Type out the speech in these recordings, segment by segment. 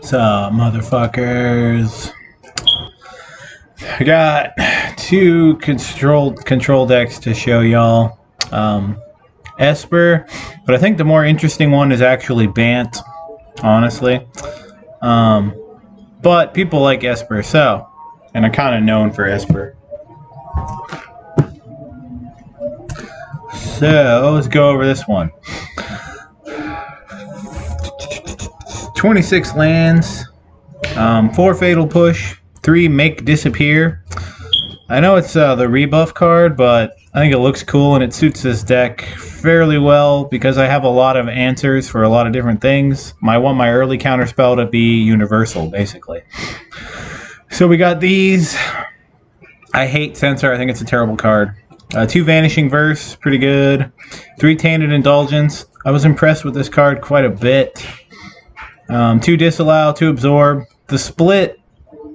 So, motherfuckers. I got two control decks to show y'all. Esper, but I think the more interesting one is actually Bant, honestly. But people like Esper, so, and I'm kind of known for Esper. So, let's go over this one. 26 lands, 4 Fatal Push, 3 Make Disappear. I know it's the rebuff card, but I think it looks cool and it suits this deck fairly well because I have a lot of answers for a lot of different things. I want my early counterspell to be universal, basically. So we got these. I hate Censor. I think it's a terrible card. 2 Vanishing Verse, pretty good. 3 Tainted Indulgence. I was impressed with this card quite a bit. 2 Disallow, 2 Absorb. The split,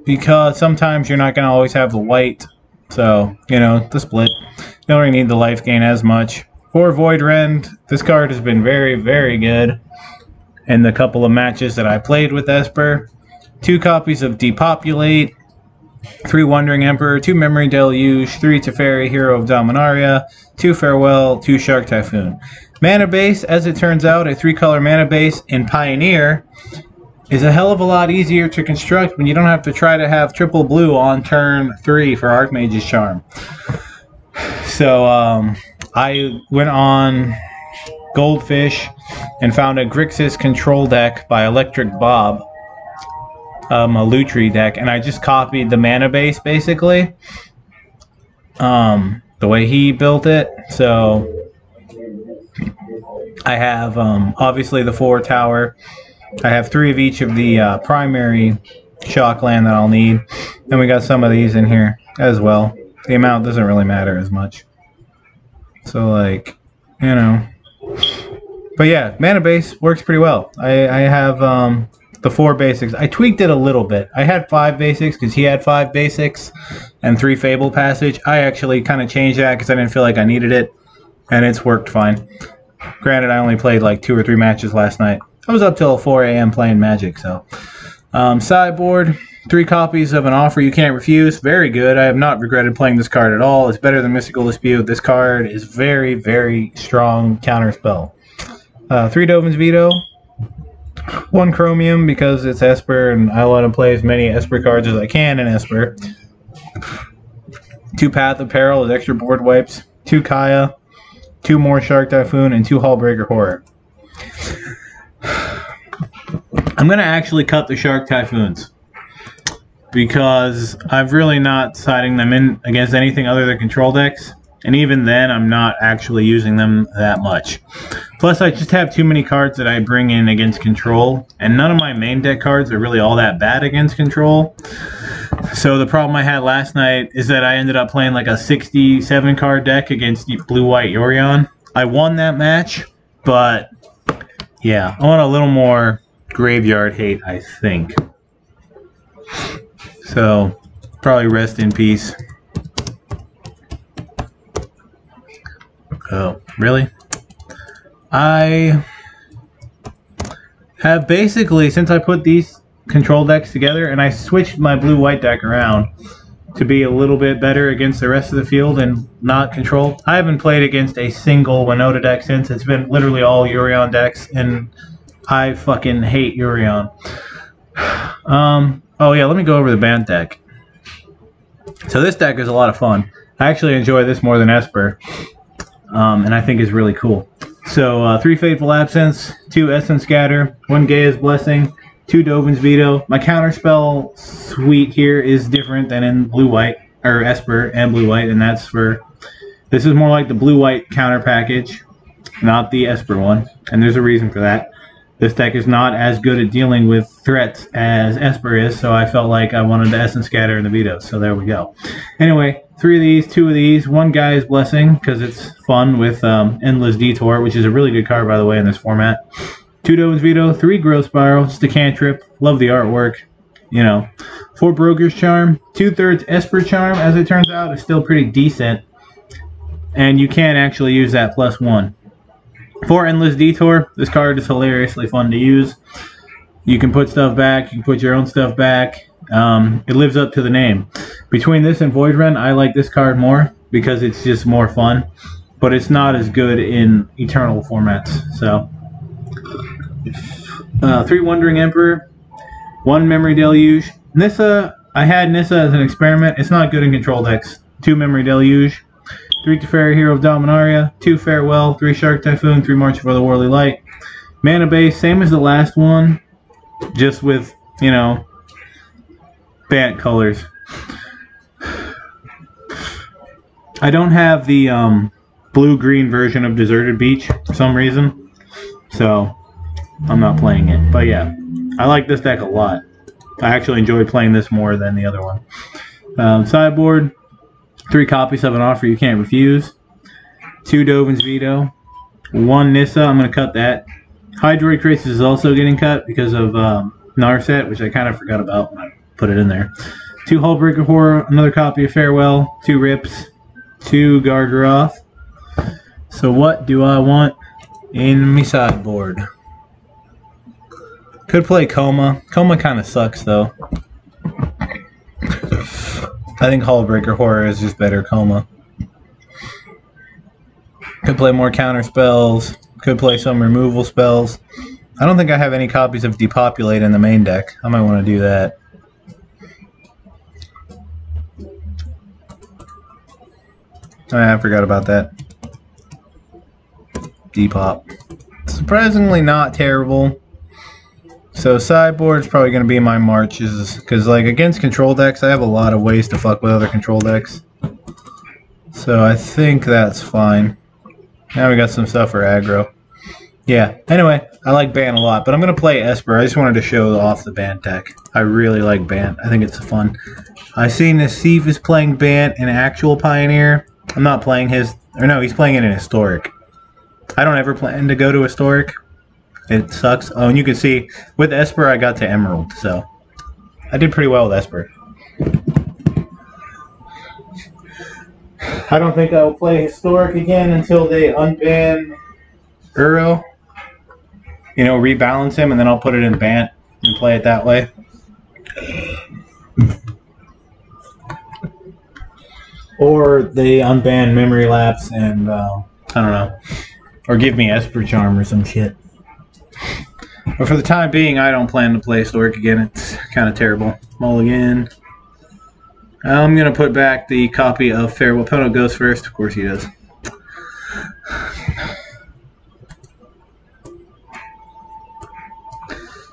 because sometimes you're not going to always have the white. So, you know, the split. You don't really need the life gain as much. 4 Void Rend. This card has been very, very good in the couple of matches that I played with Esper. 2 copies of Depopulate. 3 Wandering Emperor. 2 Memory Deluge. 3 Teferi, Hero of Dominaria. 2 Farewell. 2 Shark Typhoon. Mana base, as it turns out, a 3-color mana base in Pioneer is a hell of a lot easier to construct when you don't have to try to have triple blue on turn 3 for Archmage's Charm. So I went on Goldfish and found a Grixis control deck by Electric Bob, a Lutri deck, and I just copied the mana base basically, the way he built it. So I have obviously the 4 tower. I have 3 of each of the primary shock land that I'll need. Then we got some of these in here as well. The amount doesn't really matter as much. So, like, you know. But yeah, mana base works pretty well. I have the 4 basics. I tweaked it a little bit. I had 5 basics because he had 5 basics and 3 Fable Passage. I actually kind of changed that because I didn't feel like I needed it. And it's worked fine. Granted, I only played like 2 or 3 matches last night. I was up till 4 a.m. playing Magic, so. Sideboard, 3 copies of An Offer You Can't Refuse. Very good. I have not regretted playing this card at all. It's better than Mystical Dispute. This card is very, very strong counterspell. 3 Dovin's Veto. 1 Chromium because it's Esper and I want to play as many Esper cards as I can in Esper. 2 Path of Peril as extra board wipes. 2 Kaya. 2 more Shark Typhoon, and 2 Hullbreaker Horror. I'm going to actually cut the Shark Typhoons because I'm really not siding them in against anything other than control decks. And even then, I'm not actually using them that much. Plus, I just have too many cards that I bring in against control. And none of my main deck cards are really all that bad against control. So the problem I had last night is that I ended up playing like a 67 card deck against blue-white Yorion. I won that match, but yeah, I want a little more graveyard hate, I think. So, probably rest in peace. Oh, really? I have basically, since I put these control decks together, and I switched my blue-white deck around to be a little bit better against the rest of the field and not control. I haven't played against a single Winota deck since. It's been literally all Yorion decks, and I fucking hate Yorion. Oh yeah, let me go over the Bant deck. So this deck is a lot of fun. I actually enjoy this more than Esper, and I think is really cool. So 3 Fateful Absence, 2 Essence Scatter, 1 Gaia's Blessing, 2 Dovin's Veto. My counterspell suite here is different than in blue-white, or Esper and blue-white, and that's for, this is more like the blue-white counter package, not the Esper one, and there's a reason for that. This deck is not as good at dealing with threats as Esper is, so I felt like I wanted the Essence Scatter and the Veto, so there we go. Anyway, 3 of these, 2 of these, 1 Gaia's Blessing, because it's fun with Endless Detour, which is a really good card, by the way, in this format. 2 Dovin's Veto, 3 Growth Spiral, just a cantrip, love the artwork, you know. 4 Broker's Charm, 2/3 Esper Charm, as it turns out, is still pretty decent, and you can actually use that +1. 4 Endless Detour, this card is hilariously fun to use. You can put stuff back. You can put your own stuff back. It lives up to the name. Between this and Void Rend, I like this card more because it's just more fun. But it's not as good in Eternal formats. So, 3 Wandering Emperor, 1 Memory Deluge. Nissa, I had Nissa as an experiment. It's not good in control decks. 2 Memory Deluge, 3 Teferi, Hero of Dominaria, 2 Farewell, 3 Shark Typhoon, 3 March for the Worldly Light. Mana base, same as the last one, just with, you know, Bant colors. I don't have the blue-green version of Deserted Beach for some reason, so I'm not playing it. But yeah, I like this deck a lot. I actually enjoyed playing this more than the other one. Sideboard, 3 copies of an offer you can't refuse, 2 Dovin's Veto, 1 Nissa, I'm going to cut that. Hydroid Crisis is also getting cut because of Narset, which I kind of forgot about when I put it in there. 2 Hullbreaker Horror, another copy of Farewell, 2 Rips, 2 Gargaroth. So what do I want in my sideboard? Could play Coma. Coma kind of sucks though. I think Hullbreaker Horror is just better Coma. Could play more counter spells. Could play some removal spells. I don't think I have any copies of Depopulate in the main deck. I might want to do that. I forgot about that. Depop. Surprisingly not terrible. So sideboard is probably going to be my marches. Because like against control decks, I have a lot of ways to fuck with other control decks. So I think that's fine. Now we got some stuff for aggro. Yeah, anyway, I like Bant a lot, but I'm going to play Esper. I just wanted to show off the Bant deck. I really like Bant. I think it's fun. I seen Nassif is playing Bant in actual Pioneer. I'm not playing his... Or no, he's playing it in Historic. I don't ever plan to go to Historic. It sucks. Oh, and you can see, with Esper, I got to Emerald, so... I did pretty well with Esper. I don't think I'll play Historic again until they unban Uro. You know, rebalance him, and then I'll put it in Bant and play it that way. Or they unban Memory Lapse and, I don't know. Or give me Esper Charm or some shit. But for the time being, I don't plan to play Historic again. It's kind of terrible. Mulligan. I'm going to put back the copy of Farewell. Pono goes first. Of course he does.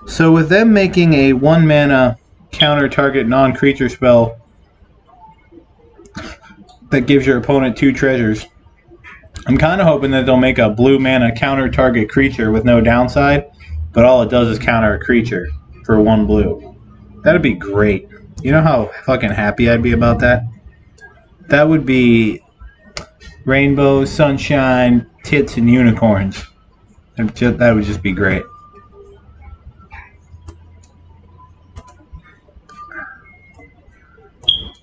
So with them making a 1-mana counter target non-creature spell that gives your opponent 2 treasures, I'm kind of hoping that they'll make a blue mana counter target creature with no downside, but all it does is counter a creature for 1 blue. That'd be great. You know how fucking happy I'd be about that? That would be rainbow, sunshine, tits, and unicorns. That would just be great.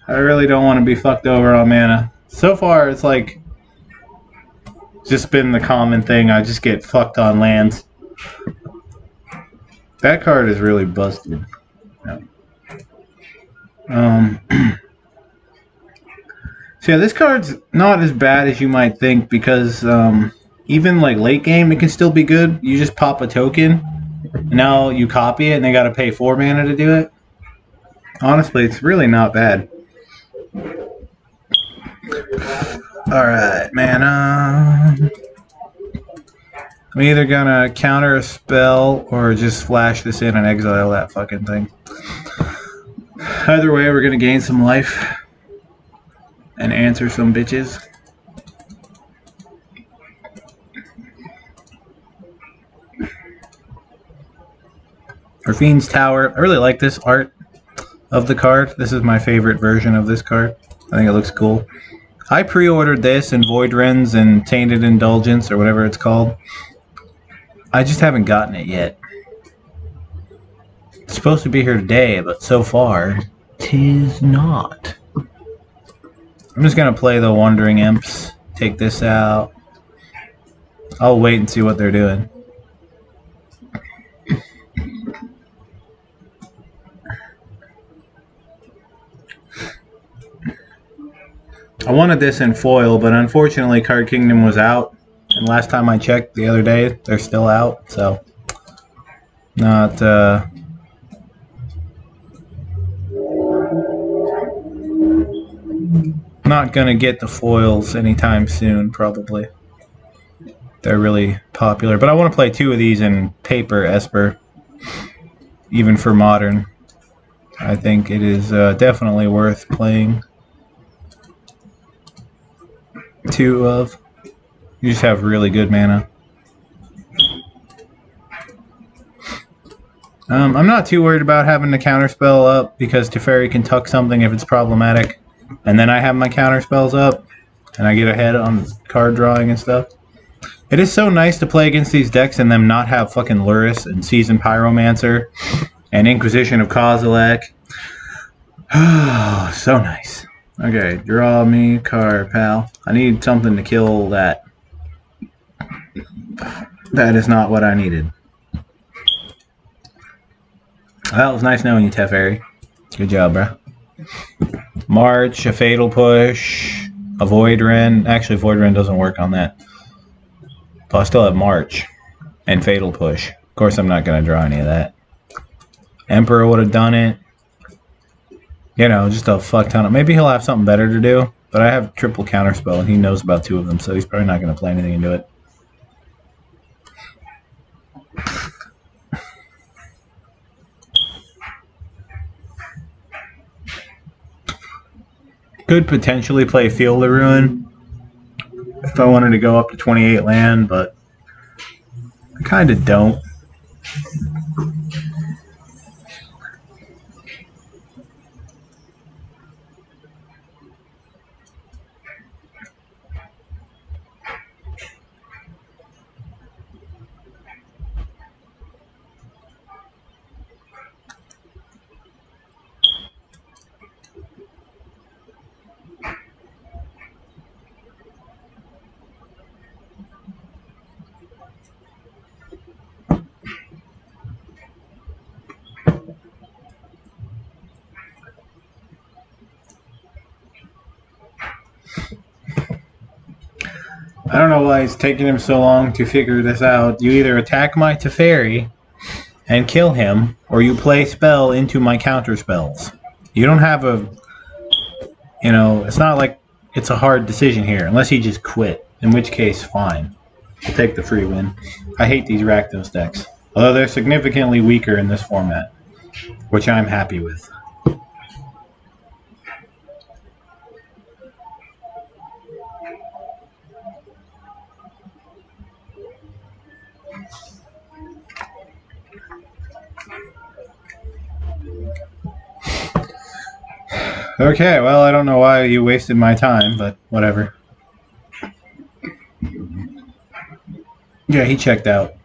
I really don't want to be fucked over on mana. So far, it's like just been the common thing. I just get fucked on lands. That card is really busted. Yeah. So yeah, this card's not as bad as you might think because even like late game, it can still be good. You just pop a token, and now you copy it, and they got to pay 4 mana to do it. Honestly, it's really not bad. Alright, man. I'm either gonna counter a spell or just flash this in and exile that fucking thing. Either way, we're gonna gain some life and answer some bitches. Orphene's Tower. I really like this art of the card. This is my favorite version of this card. I think it looks cool. I pre-ordered this and Void Rends and Tainted Indulgence or whatever it's called. I just haven't gotten it yet. It's supposed to be here today, but so far, 'tis not. I'm just gonna play the Wandering Imps. Take this out. I'll wait and see what they're doing. I wanted this in foil, but unfortunately Card Kingdom was out. And last time I checked the other day, they're still out, so not not gonna get the foils anytime soon, probably. They're really popular, but I want to play 2 of these in paper Esper, even for modern. I think it is definitely worth playing 2 of. You just have really good mana. I'm not too worried about having the counterspell up because Teferi can tuck something if it's problematic. And then I have my counterspells up and I get ahead on card drawing and stuff. It is so nice to play against these decks and them not have fucking Luris and Seasoned Pyromancer and Inquisition of Kozilek. Oh, so nice. Okay, draw me a card, pal. I need something to kill that. That is not what I needed. Well, it was nice knowing you, Teferi. Good job, bro. March, a Fatal Push, a Void Ren. Actually, Void Ren doesn't work on that. But I still have March and Fatal Push. Of course, I'm not going to draw any of that. Emperor would have done it. You know, just a fuck ton of... Maybe he'll have something better to do. But I have triple counterspell, and he knows about 2 of them, so he's probably not going to play anything into it. Could potentially play Field of Ruin if I wanted to go up to 28 land, but I kind of don't. I don't know why it's taking him so long to figure this out. You either attack my Teferi and kill him, or you play spell into my counter spells. You don't have a... You know, it's not like it's a hard decision here, unless he just quit. In which case, fine. I'll take the free win. I hate these Rakdos decks. Although they're significantly weaker in this format, which I'm happy with. Okay, well, I don't know why you wasted my time, but whatever. Yeah, he checked out.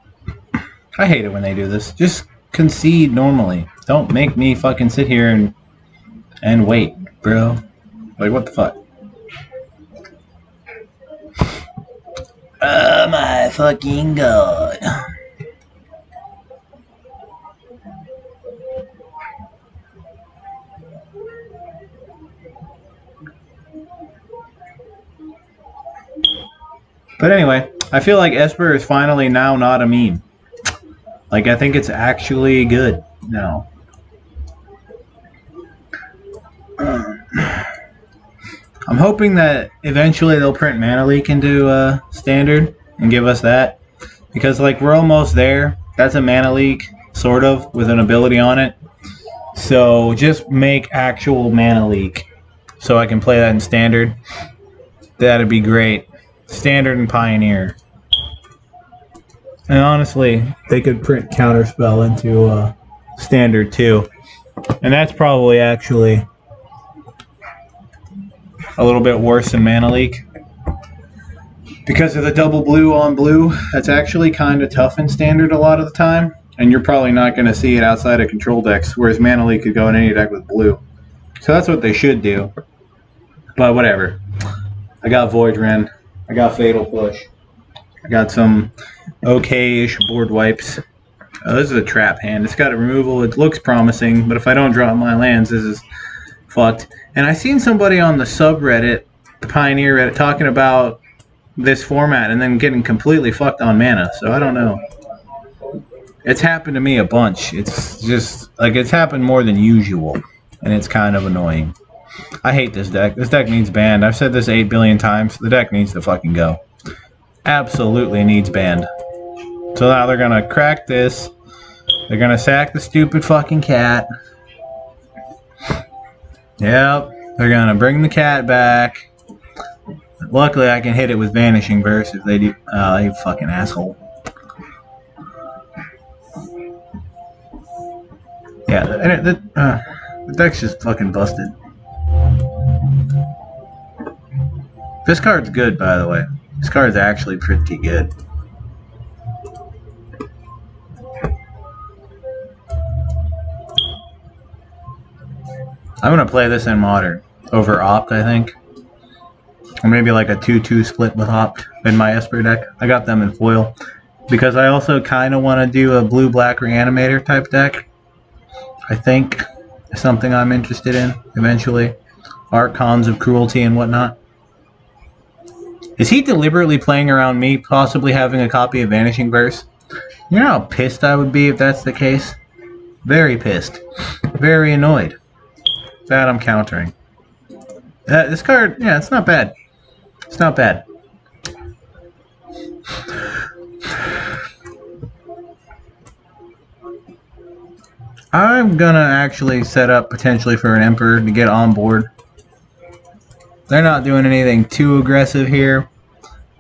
I hate it when they do this. Just concede normally. Don't make me fucking sit here and wait, bro. Like, what the fuck? Oh my fucking god. But anyway, I feel like Esper is finally now not a meme. Like, I think it's actually good now. I'm hoping that eventually they'll print Mana Leak into Standard and give us that. Because, like, we're almost there. That's a Mana Leak, sort of, with an ability on it. So, just make actual Mana Leak so I can play that in Standard. That'd be great. Standard and Pioneer. And honestly, they could print Counterspell into Standard too. And that's probably actually a little bit worse than Mana Leak. Because of the double blue on blue, that's actually kind of tough in Standard a lot of the time. And you're probably not going to see it outside of control decks, whereas Mana Leak could go in any deck with blue. So that's what they should do. But whatever. I got Void Ren. I got Fatal Push. I got some okay-ish board wipes. This is a trap hand. It's got a removal. It looks promising, but if I don't draw my lands, this is fucked. And I seen somebody on the subreddit the Pioneer Reddit talking about this format and then getting completely fucked on mana. So I don't know. It's happened to me a bunch. It's just like it's happened more than usual, and it's kind of annoying. I hate this deck. This deck needs banned. I've said this 8 billion times. The deck needs to fucking go. Absolutely needs banned. So now they're gonna crack this. They're gonna sack the stupid fucking cat. Yep. They're gonna bring the cat back. Luckily, I can hit it with Vanishing Verse if they do. You fucking asshole. Yeah, the deck's just fucking busted. This card's good, by the way. This card's actually pretty good. I'm gonna play this in Modern over Opt, I think. Or maybe like a 2-2 split with Opt in my Esper deck. I got them in foil. Because I also kind of want to do a blue-black Reanimator type deck. I think is something I'm interested in eventually. Archons of Cruelty and whatnot. Is he deliberately playing around me, possibly having a copy of Vanishing Verse? You know how pissed I would be if that's the case? Very pissed. Very annoyed. That I'm countering. This card, yeah, it's not bad. It's not bad. I'm gonna actually set up potentially for an Emperor to get on board. They're not doing anything too aggressive here.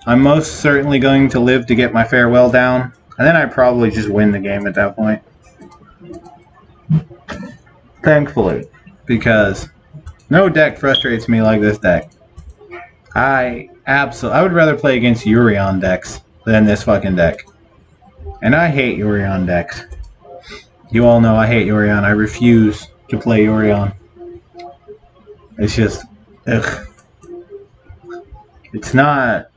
I'm most certainly going to live to get my farewell down, and then I probably just win the game at that point. Thankfully, because no deck frustrates me like this deck. I would rather play against Urion decks than this fucking deck. And I hate Urion decks. You all know I hate Urion. I refuse to play Urion. It's just, ugh. It's not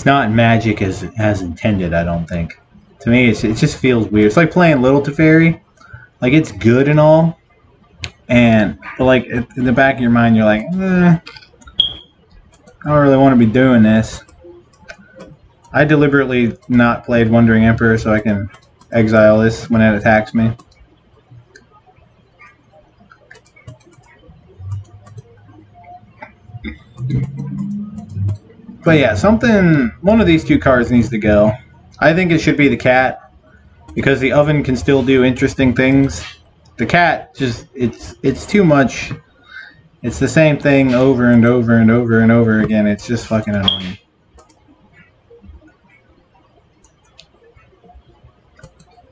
magic as intended, I don't think. To me, it just feels weird. It's like playing Little Teferi. Like, it's good and all. But like, in the back of your mind, you're like, I don't really want to be doing this. I deliberately not played Wandering Emperor so I can exile this when it attacks me. But yeah, one of these two cards needs to go. I think it should be the cat, because the oven can still do interesting things. The cat just, it's too much. It's the same thing over and over and over and over again. It's just fucking annoying.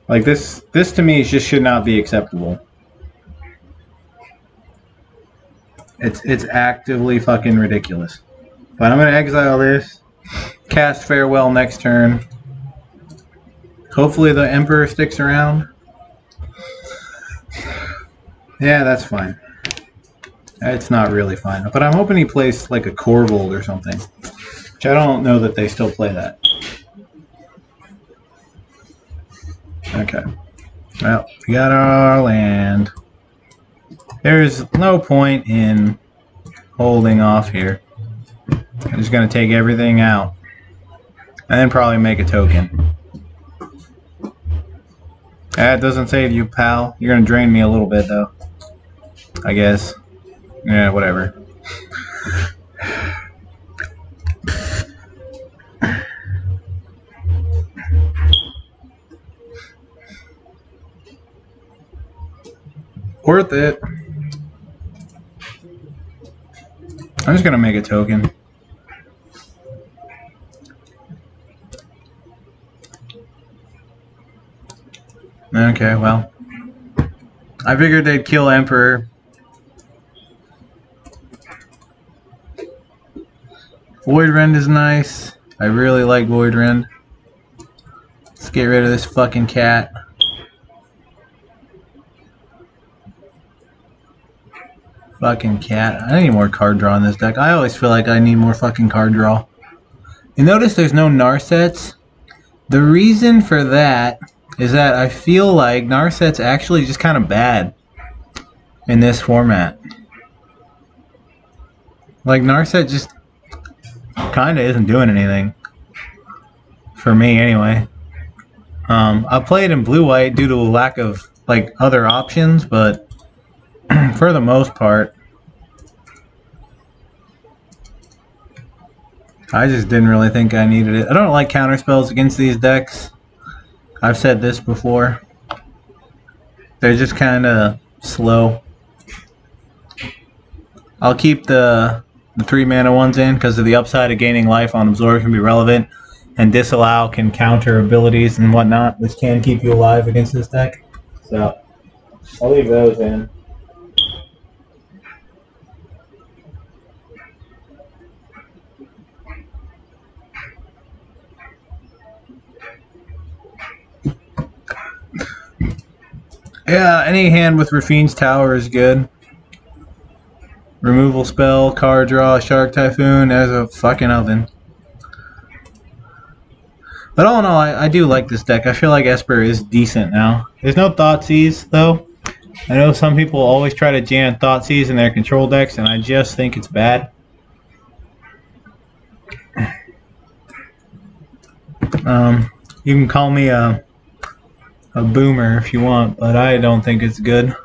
Like this to me just should not be acceptable. It's actively fucking ridiculous. But I'm gonna exile this, cast Farewell next turn. Hopefully the Emperor sticks around. Yeah, that's fine. It's not really fine. But I'm hoping he plays like a Corvold or something. Which I don't know that they still play that. Okay. Well, we got our land. There's no point in holding off here. I'm just going to take everything out. And then probably make a token. That doesn't save you, pal. You're going to drain me a little bit, though. I guess. Yeah, whatever. Worth it. I'm just gonna make a token. Okay, well. I figured they'd kill Emperor. Void Rend is nice. I really like Void Rend. Let's get rid of this fucking cat. Fucking cat. I need more card draw in this deck. I always feel like I need more fucking card draw. You notice there's no Narsets? The reason for that is that I feel like Narset's actually just kind of bad in this format. Like, Narset just kind of isn't doing anything. For me, anyway. I played in blue-white due to a lack of, like, other options, but for the most part, I just didn't really think I needed it. I don't like counterspells against these decks. I've said this before. They're just kind of slow. I'll keep the 3-mana ones in because of the upside of gaining life on Absorb can be relevant, and Disallow can counter abilities and whatnot, which can keep you alive against this deck. So I'll leave those in. Yeah, any hand with Rafine's Tower is good. Removal spell, card draw, Shark Typhoon as a fucking oven. But all in all, I do like this deck. I feel like Esper is decent now. There's no Thoughtseize, though. I know some people always try to jam Thoughtseize in their control decks, and I just think it's bad. You can call me a boomer if you want, but I don't think it's good.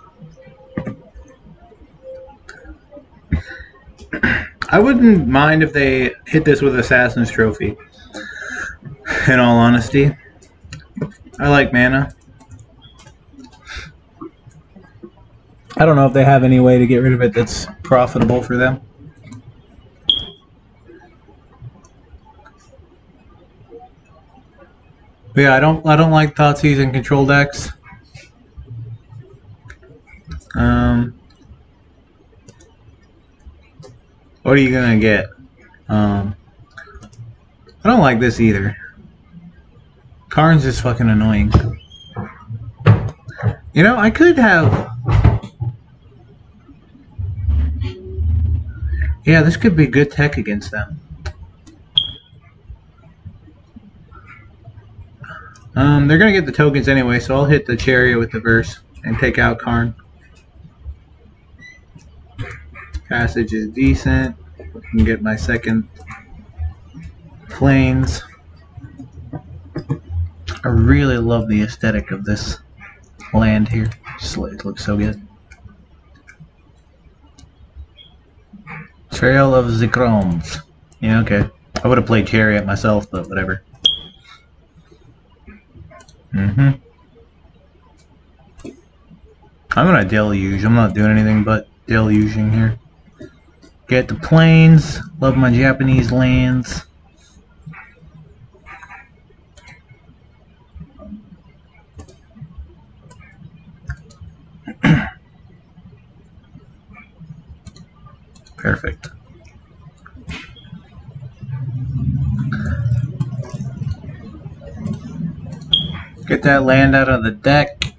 I wouldn't mind if they hit this with Assassin's Trophy, in all honesty. I like mana. I don't know if they have any way to get rid of it that's profitable for them. But yeah, I don't like Thoughtseize in control decks. What are you gonna get? I don't like this either. Karn's just fucking annoying. You know, I could have... Yeah, this could be good tech against them. They're gonna get the tokens anyway, so I'll hit the Chariot with the Verse and take out Karn. Passage is decent. I can get my second Plains. I really love the aesthetic of this land here. It looks so good. Trail of the Chromes. Yeah, okay. I would have played Chariot myself, but whatever. I'm gonna deluge. I'm not doing anything but deluging here. Get the plains. Love my Japanese lands. Perfect. Get that land out of the deck.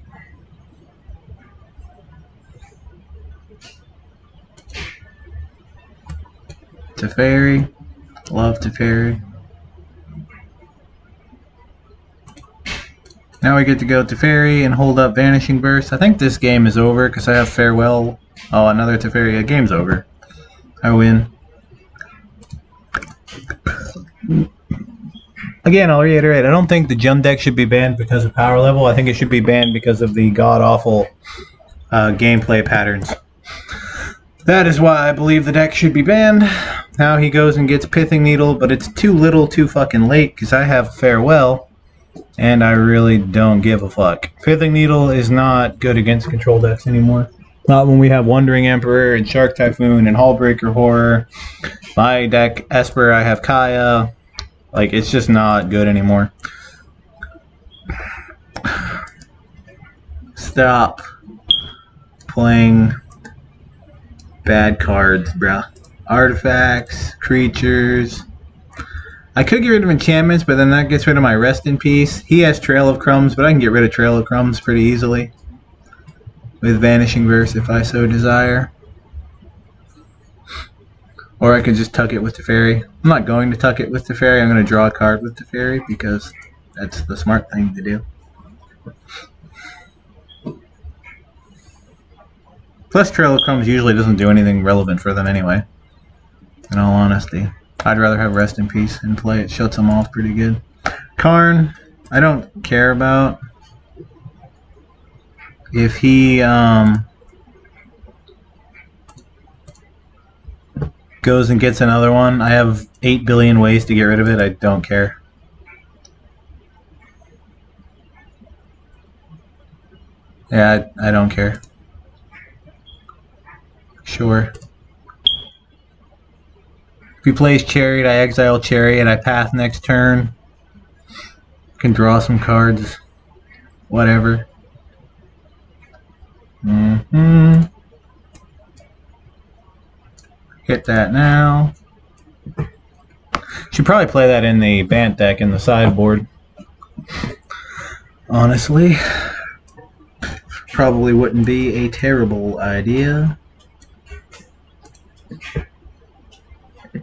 Teferi. Love Teferi. Now we get to go Teferi and hold up Vanishing Burst. I think this game is over because I have Farewell. Oh, another Teferi. The game's over. I win. Again, I'll reiterate, I don't think the gem deck should be banned because of power level. I think it should be banned because of the god-awful gameplay patterns. That is why I believe the deck should be banned. Now he goes and gets Pithing Needle, but it's too little too fucking late because I have Farewell, and I really don't give a fuck. Pithing Needle is not good against control decks anymore. Not when we have Wandering Emperor and Shark Typhoon and Hullbreaker Horror. My deck, Esper, I have Kaya. Like, it's just not good anymore. Stop playing bad cards, bruh. Artifacts, creatures. I could get rid of enchantments, but then that gets rid of my Rest in Peace. He has Trail of Crumbs, but I can get rid of Trail of Crumbs pretty easily with Vanishing Verse if I so desire. Or I could just tuck it with Teferi. I'm not going to tuck it with Teferi. I'm going to draw a card with Teferi because that's the smart thing to do. Plus, Trail of Crumbs usually doesn't do anything relevant for them anyway. in all honesty. I'd rather have Rest in Peace in play. It shuts them off pretty good. Karn, I don't care about. If he goes and gets another one, I have 8 billion ways to get rid of it. I don't care. Yeah, I don't care. Sure. If he plays Chariot, I exile Chariot, I path next turn. Can draw some cards. Whatever. Hit that now. Should probably play that in the Bant deck in the sideboard. Honestly. Probably wouldn't be a terrible idea.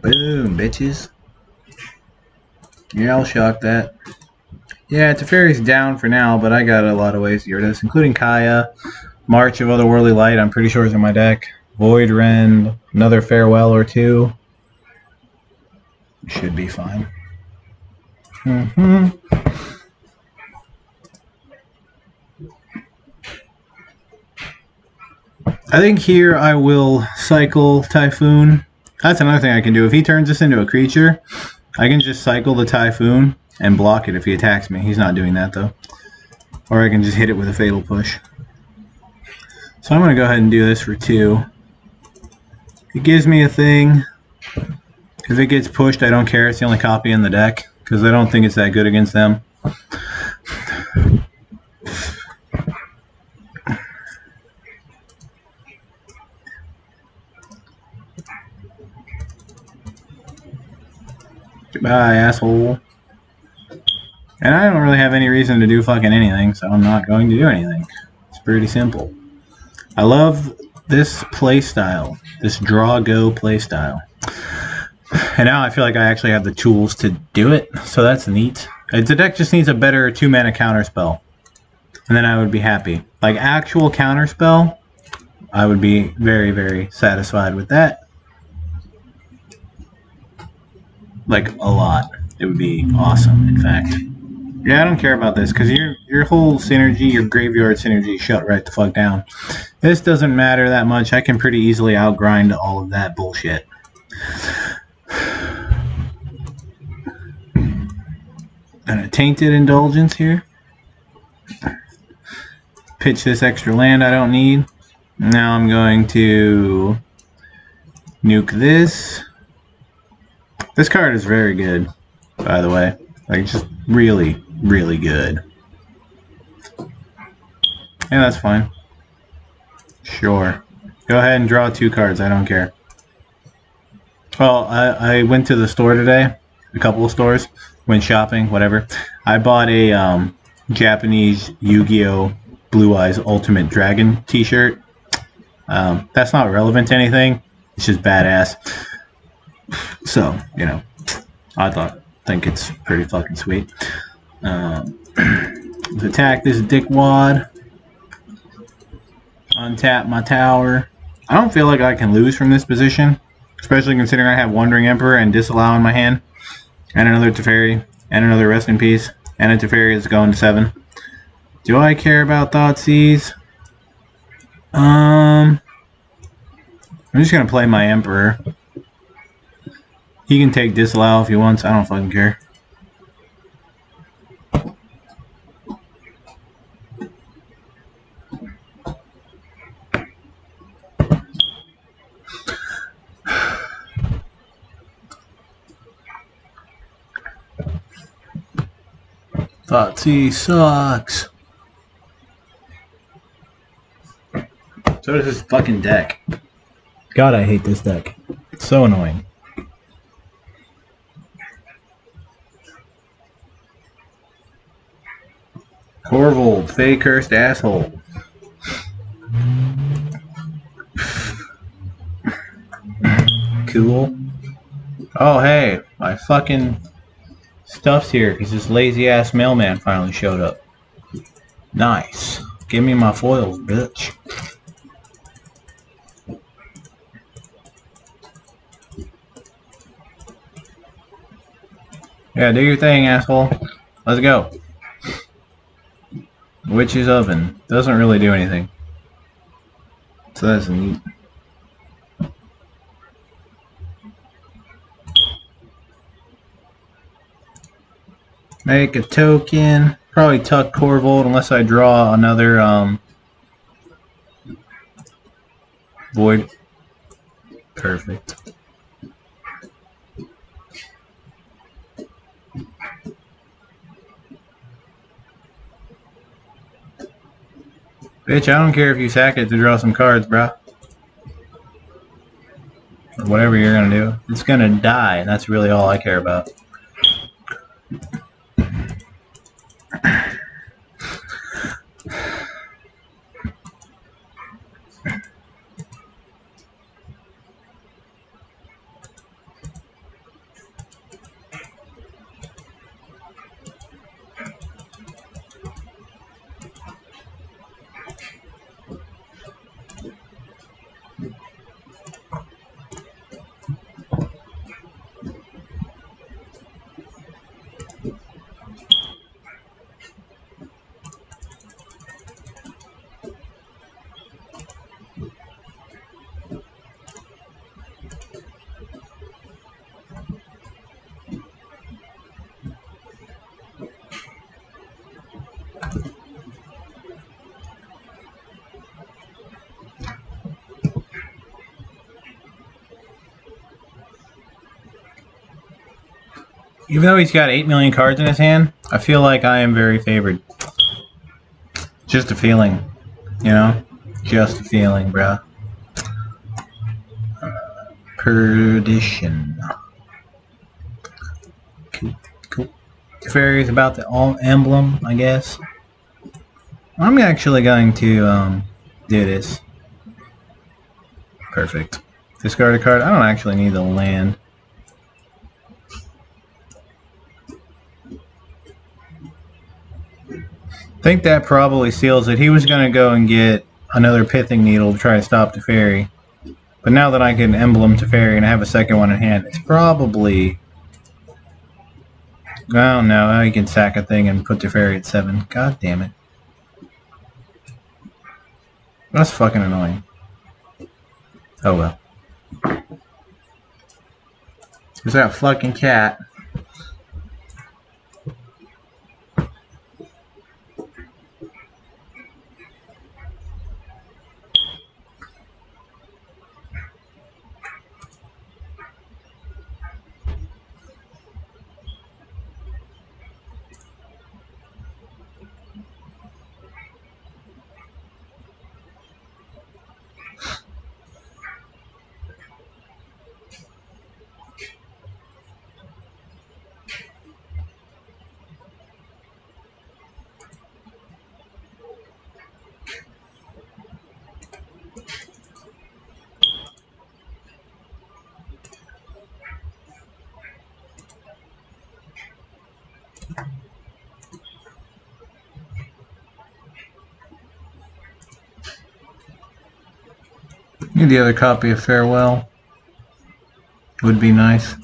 Boom, bitches. Yeah, I'll shock that. Yeah, Teferi's down for now, but I got a lot of ways to get rid of this, including Kaya, March of Otherworldly Light, I'm pretty sure is in my deck. Void Rend, another Farewell or two. Should be fine. I think here I will cycle Typhoon. That's another thing I can do. If he turns this into a creature, I can just cycle the Typhoon and block it if he attacks me. He's not doing that though. Or I can just hit it with a Fatal Push. So I'm going to go ahead and do this for 2. It gives me a thing. If it gets pushed, I don't care. It's the only copy in the deck because I don't think it's that good against them. Goodbye, asshole. And I don't really have any reason to do fucking anything, so I'm not going to do anything. It's pretty simple. I love this playstyle, this draw-go playstyle. And now I feel like I actually have the tools to do it, so that's neat. The deck just needs a better 2-mana counterspell, and then I would be happy. Like actual counterspell, I would be very, very satisfied with that. Like a lot. It would be awesome, in fact. Yeah, I don't care about this, because your whole synergy, your graveyard synergy, shut right the fuck down. This doesn't matter that much. I can pretty easily outgrind all of that bullshit. And a Tainted Indulgence here. Pitch this extra land I don't need. Now I'm going to nuke this. This card is very good, by the way. Like, just really, really good. Yeah, that's fine. Sure. Go ahead and draw 2 cards. I don't care. Well, I went to the store today. A couple of stores. Went shopping, whatever. I bought a Japanese Yu-Gi-Oh! Blue Eyes Ultimate Dragon t-shirt. That's not relevant to anything. It's just badass. So, you know, I think it's pretty fucking sweet. Let's attack this dickwad. Untap my tower. I don't feel like I can lose from this position, especially considering I have Wandering Emperor and Disallow in my hand, and another Teferi, and another Rest in Peace, and a Teferi is going to 7. Do I care about Thoughtseize? I'm just gonna play my Emperor. He can take Disallow if he wants. I don't fucking care. Thoughtseize sucks. So does this fucking deck. God, I hate this deck. It's so annoying. Corvold, Fey Cursed Asshole. Cool. Oh, hey, my fucking stuff's here because this lazy ass mailman finally showed up. Nice. Give me my foils, bitch. Yeah, do your thing, asshole. Let's go. Witch's oven. Doesn't really do anything. So that's neat. Make a token. Probably tuck Corvold unless I draw another void. Perfect. Bitch, I don't care if you sack it to draw some cards, bro. Or whatever you're gonna do. It's gonna die, and that's really all I care about. Even though he's got 8 million cards in his hand, I feel like I am very favored. Just a feeling, you know? Just a feeling, bruh. Perdition. Cool, cool. Fairy's about the emblem, I guess. I'm actually going to do this. Perfect. Discard a card. I don't actually need the land. I think that probably seals it. He was going to go and get another Pithing Needle to try to stop the fairy. But now that I can emblem to fairy and I have a second one in hand, it's probably... I don't know. I can sack a thing and put the fairy at 7. God damn it. That's fucking annoying. Oh well. Who's that fucking cat? Need the other copy of Farewell. Would be nice.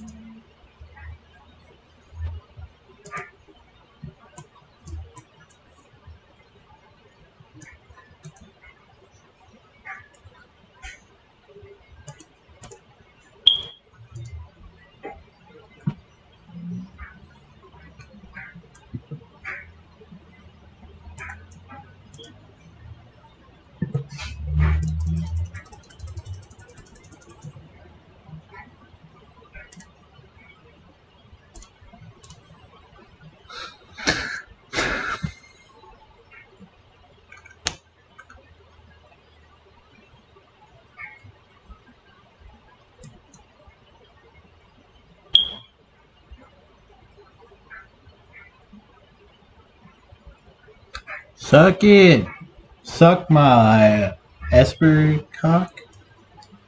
Suck it! Suck my Esper cock.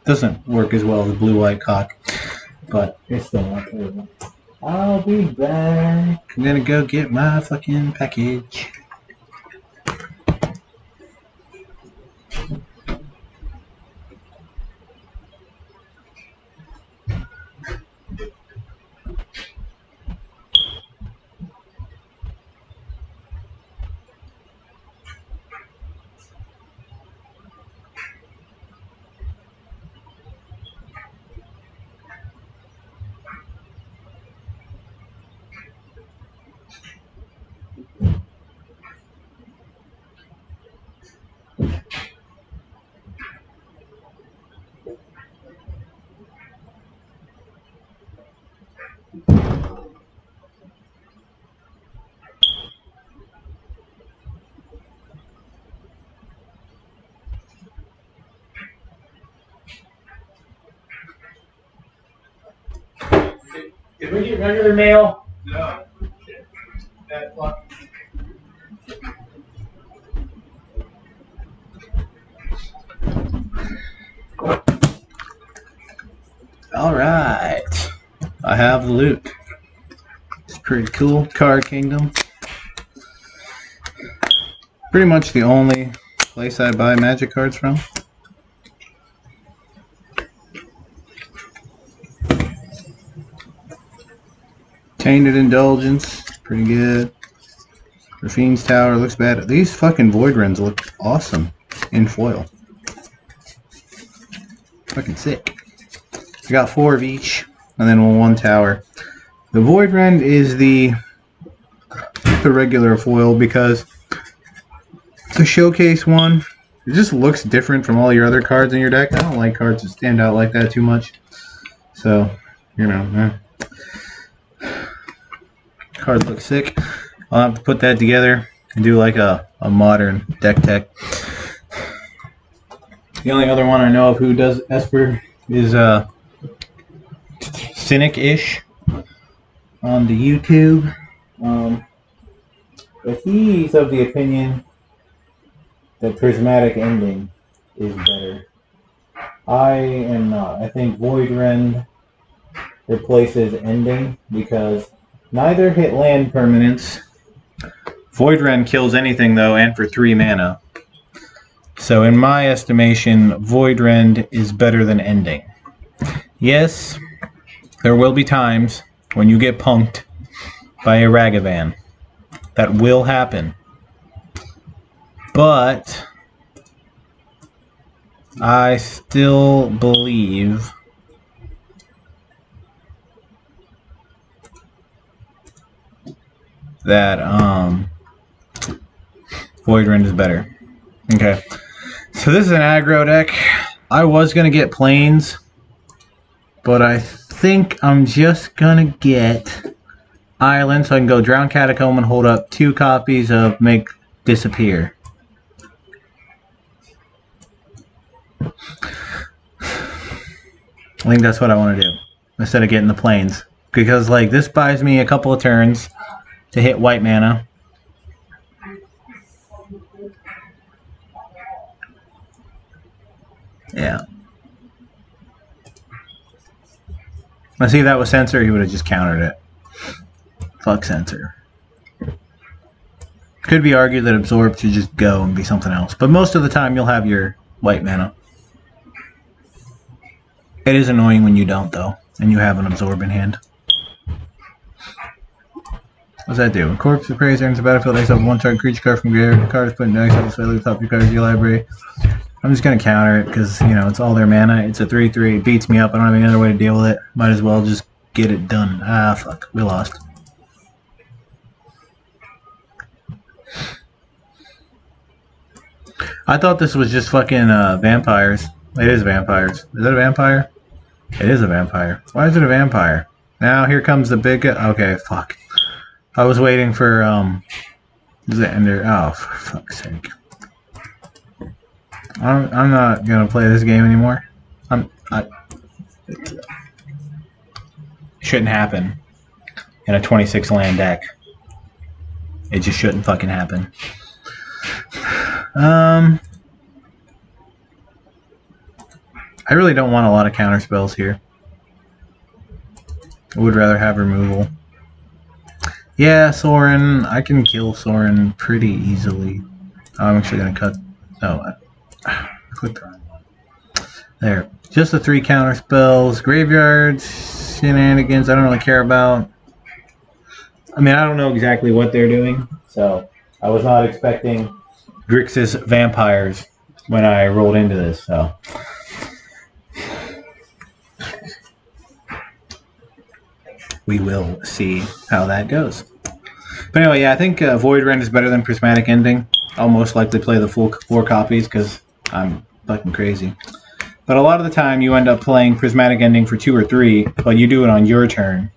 Doesn't work as well as blue-white cock, but it's still not terrible. I'll be back. I'm gonna go get my fucking package. Did we get regular mail? No. That fuck. Alright. I have the loot. It's pretty cool. Card Kingdom. Pretty much the only place I buy magic cards from. Tainted Indulgence. Pretty good. Raffine's Tower looks bad. These fucking Void Rends look awesome in foil. Fucking sick. I got 4 of each, and then 1 tower. The Void Rend is the regular foil because the showcase one, it just looks different from all your other cards in your deck. I don't like cards that stand out like that too much. So, you know, cards look sick. I'll have to put that together and do like a modern deck tech. The only other one I know of who does Esper is Cynic-ish on the YouTube. But he's of the opinion that Prismatic Ending is better. I am not. I think Void Rend replaces Ending because neither hit land permanents. Void Rend kills anything though, and for 3 mana. So in my estimation, Void Rend is better than Ending. Yes, there will be times when you get punked by a Ragavan. That will happen. But I still believe that Void Rend is better. Okay. So this is an aggro deck. I was going to get planes, but I think I'm just going to get Island so I can go Drown Catacomb and hold up 2 copies of Make Disappear. I think that's what I want to do instead of getting the planes. Because like this buys me a couple of turns to hit white mana. Yeah. Let's see if that was Censor, he would have just countered it. Fuck Censor. Could be argued that Absorb should just go and be something else. But most of the time you'll have your white mana. It is annoying when you don't though, and you have an Absorb in hand. What's that do? When Corpse Appraiser enters the battlefield, exile 1 target creature card from graveyard. The card is put into exile, so at the top of your card of your library. I'm just going to counter it because, you know, it's all their mana. It's a 3/3. It beats me up. I don't have any other way to deal with it. Might as well just get it done. Ah, fuck. We lost. I thought this was just fucking vampires. It is vampires. Is that a vampire? It is a vampire. Why is it a vampire? Now here comes the big... Okay, fuck. I was waiting for... Is it Ender? Oh, for fuck's sake. I'm not gonna play this game anymore. It shouldn't happen in a 26 land deck. It just shouldn't fucking happen. I really don't want a lot of counter spells here. I would rather have removal. Yeah, Sorin. I can kill Sorin pretty easily. I'm actually gonna cut. Oh. Click the wrong one. There. Just the 3 counter spells. Graveyards, shenanigans, I don't really care about. I mean, I don't know exactly what they're doing, so I was not expecting Grixis Vampires when I rolled into this, so. We will see how that goes. But anyway, yeah, I think Void Rend is better than Prismatic Ending. I'll most likely play the full 4 copies because I'm fucking crazy. But a lot of the time you end up playing Prismatic Ending for 2 or 3, but you do it on your turn.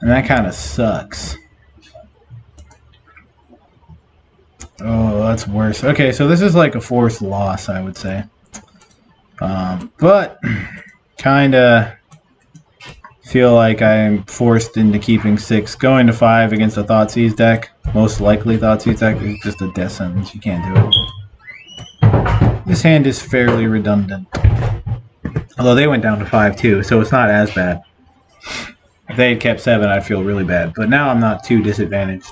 And that kind of sucks. Oh, that's worse. Okay, so this is like a forced loss, I would say. But kind of feel like I'm forced into keeping 6. Going to 5 against a Thoughtseize deck, most likely Thoughtseize deck, is just a death sentence. You can't do it. This hand is fairly redundant. Although they went down to 5 too, so it's not as bad. If they had kept 7, I'd feel really bad. But now I'm not too disadvantaged.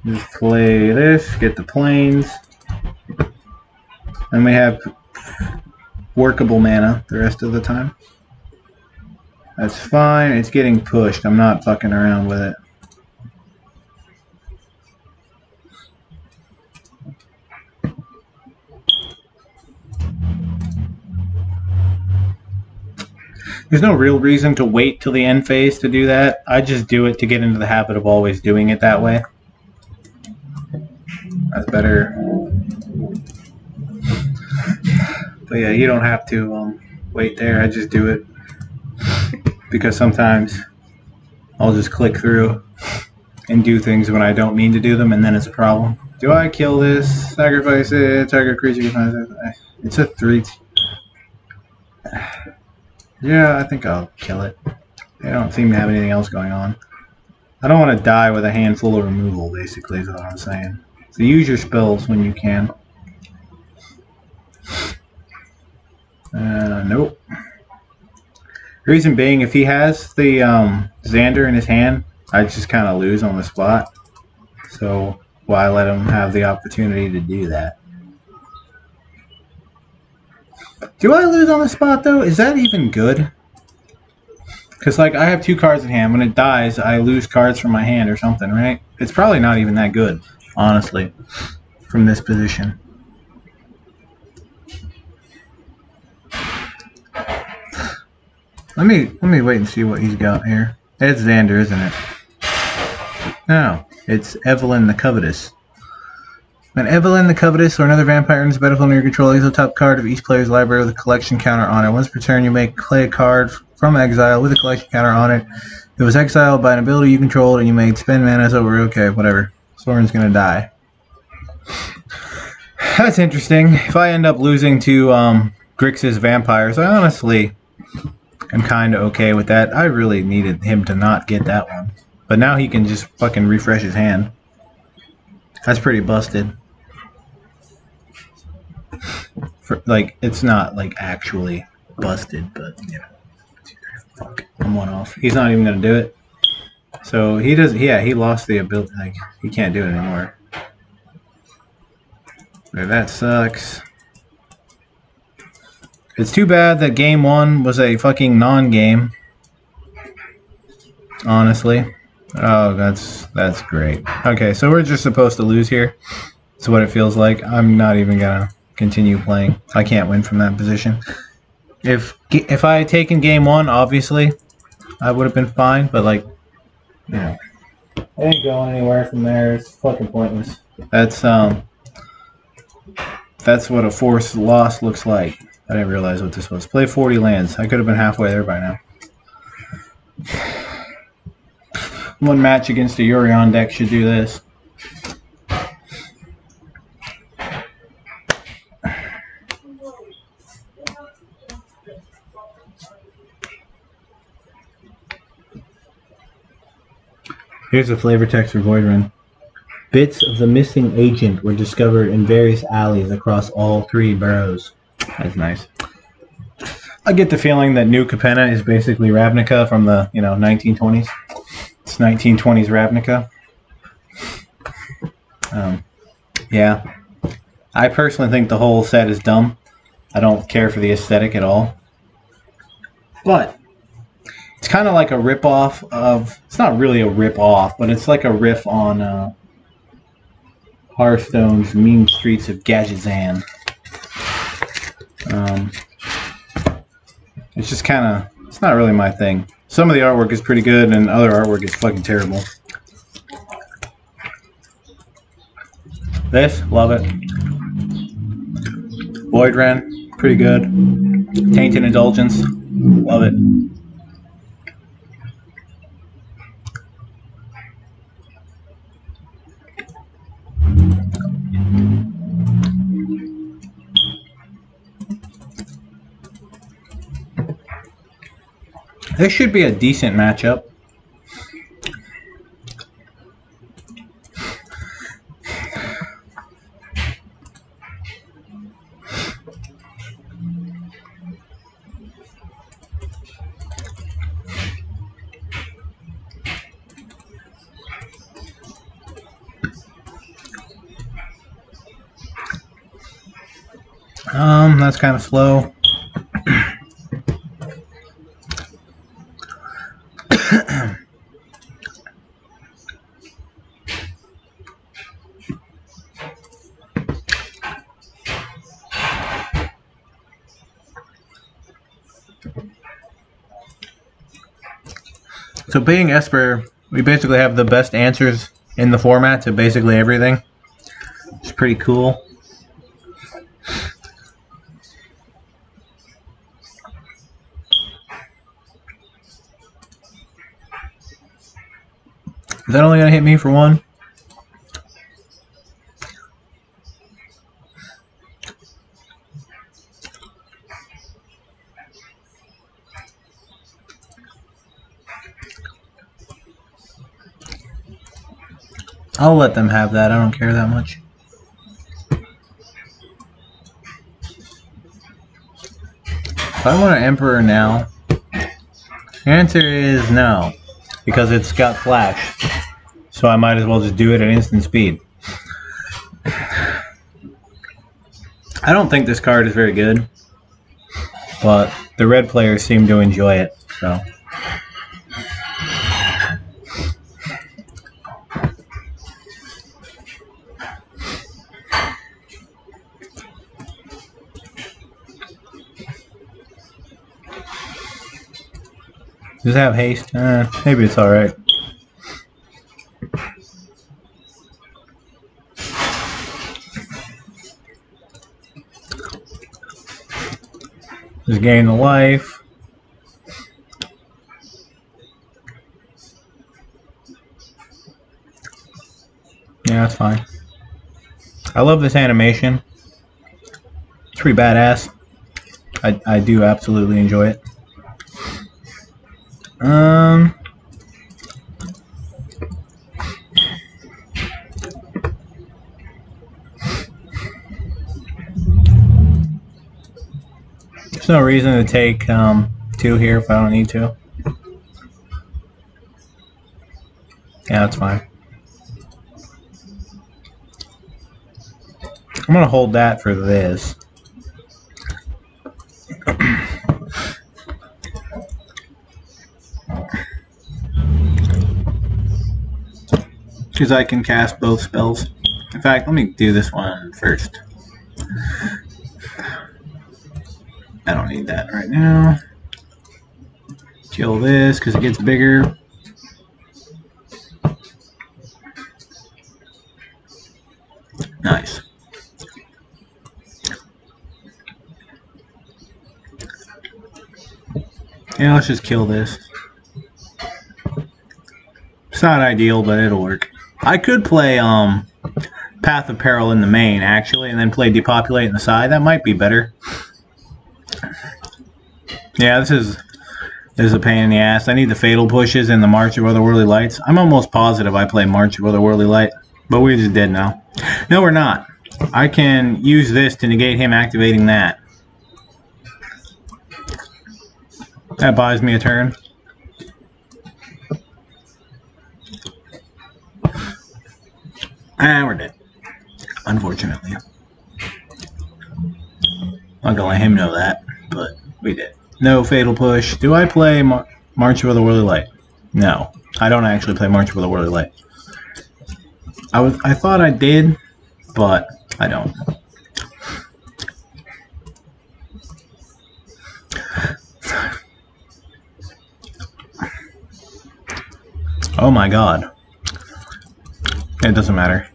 Just play this, get the planes. And we have workable mana the rest of the time. That's fine. It's getting pushed. I'm not fucking around with it. There's no real reason to wait till the end phase to do that. I just do it to get into the habit of always doing it that way. That's better. But yeah, you don't have to wait there. I just do it. Because sometimes I'll just click through and do things when I don't mean to do them, and then it's a problem. Do I kill this? Sacrifice it. Target creature. It's a 3. Yeah, I think I'll kill it. They don't seem to have anything else going on. I don't want to die with a handful of removal, basically, is what I'm saying. So use your spells when you can. Nope. Reason being, if he has the Xander in his hand, I just kind of lose on the spot. So why let him have the opportunity to do that? Do I lose on the spot, though? Is that even good? Because, like, I have 2 cards in hand. When it dies, I lose cards from my hand or something, right? It's probably not even that good, honestly, from this position. Let me wait and see what he's got here. It's Xander, isn't it? No, it's Evelyn the Covetous. When Evelyn the Covetous or another vampire enters the battlefield under your control, exile the top card of each player's library with a collection counter on it. Once per turn, you may play a card from exile with a collection counter on it. It was exiled by an ability you controlled, and you may spend mana over. Okay, whatever. Soren's gonna die. That's interesting. If I end up losing to Grixis vampires, I honestly am kind of okay with that. I really needed him to not get that one, but now he can just fucking refresh his hand. That's pretty busted. Like, it's not like actually busted, but you know, fuck, I'm 1 off. He's not even gonna do it. So he does. Yeah, he lost the ability. Like, he can't do it anymore. Okay, that sucks. It's too bad that game 1 was a fucking non-game. Honestly. Oh, that's great. Okay, so we're just supposed to lose here. That's what it feels like. I'm not even gonna continue playing. I can't win from that position. If I had taken game 1, obviously, I would have been fine. But like, you know, I ain't going anywhere from there. It's fucking pointless. That's what a forced loss looks like. I didn't realize what this was. Play 40 lands. I could have been halfway there by now. 1 match against a Yorion deck should do this. Here's the flavor text for Voidrun. Bits of the missing agent were discovered in various alleys across all 3 boroughs. That's nice. I get the feeling that New Capenna is basically Ravnica from the 1920s. It's 1920s Ravnica. Yeah. I personally think the whole set is dumb. I don't care for the aesthetic at all. But it's kind of like a rip-off of... It's not really a rip-off, but it's like a riff on Hearthstone's Mean Streets of Gajazan. It's just kind of... It's not really my thing. Some of the artwork is pretty good, and other artwork is fucking terrible. This, love it. Voidrun, pretty good. Tainted Indulgence, love it. This should be a decent matchup. That's kind of slow. So being Esper, we basically have the best answers in the format to basically everything. It's pretty cool. Is that only going to hit me for one? I'll let them have that. I don't care that much. If I want an Emperor now, the answer is no, because it's got flash. So I might as well just do it at instant speed. I don't think this card is very good, but the red players seem to enjoy it, so. Does it have haste? Maybe it's alright. Just gain the life. Yeah, that's fine. I love this animation. It's pretty badass. I do absolutely enjoy it. There's no reason to take 2 here if I don't need to. Yeah, that's fine. I'm gonna hold that for this. Because I can cast both spells. In fact, let me do this one first. I don't need that right now. Kill this because it gets bigger. Nice. Yeah, let's just kill this. It's not ideal, but it'll work. I could play Path of Peril in the main, actually, and then play Depopulate in the side. That might be better. Yeah, this is a pain in the ass. I need the Fatal Pushes and the March of Otherworldly Lights. I'm almost positive I play March of Otherworldly Light, but we're just dead now. No, we're not. I can use this to negate him activating that. That buys me a turn. We're dead. Unfortunately. Not gonna let him know that, but we did. No Fatal Push. Do I play March of Otherworldly Light? No. I don't actually play March of Otherworldly Light. I thought I did, but I don't. Oh my god. It doesn't matter.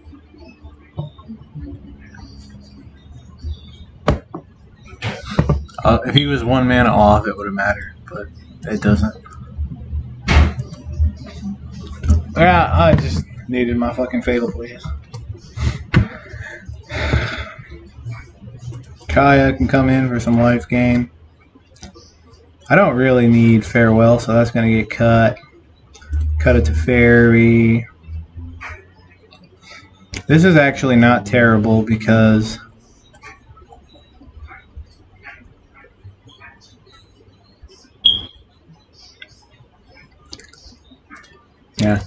If he was 1 mana off, it would have mattered, but it doesn't. Yeah, I just needed my fucking Fatal Please. Kaya can come in for some life gain. I don't really need Farewell, so that's going to get cut. Cut it to Fairy. This is actually not terrible because yeah.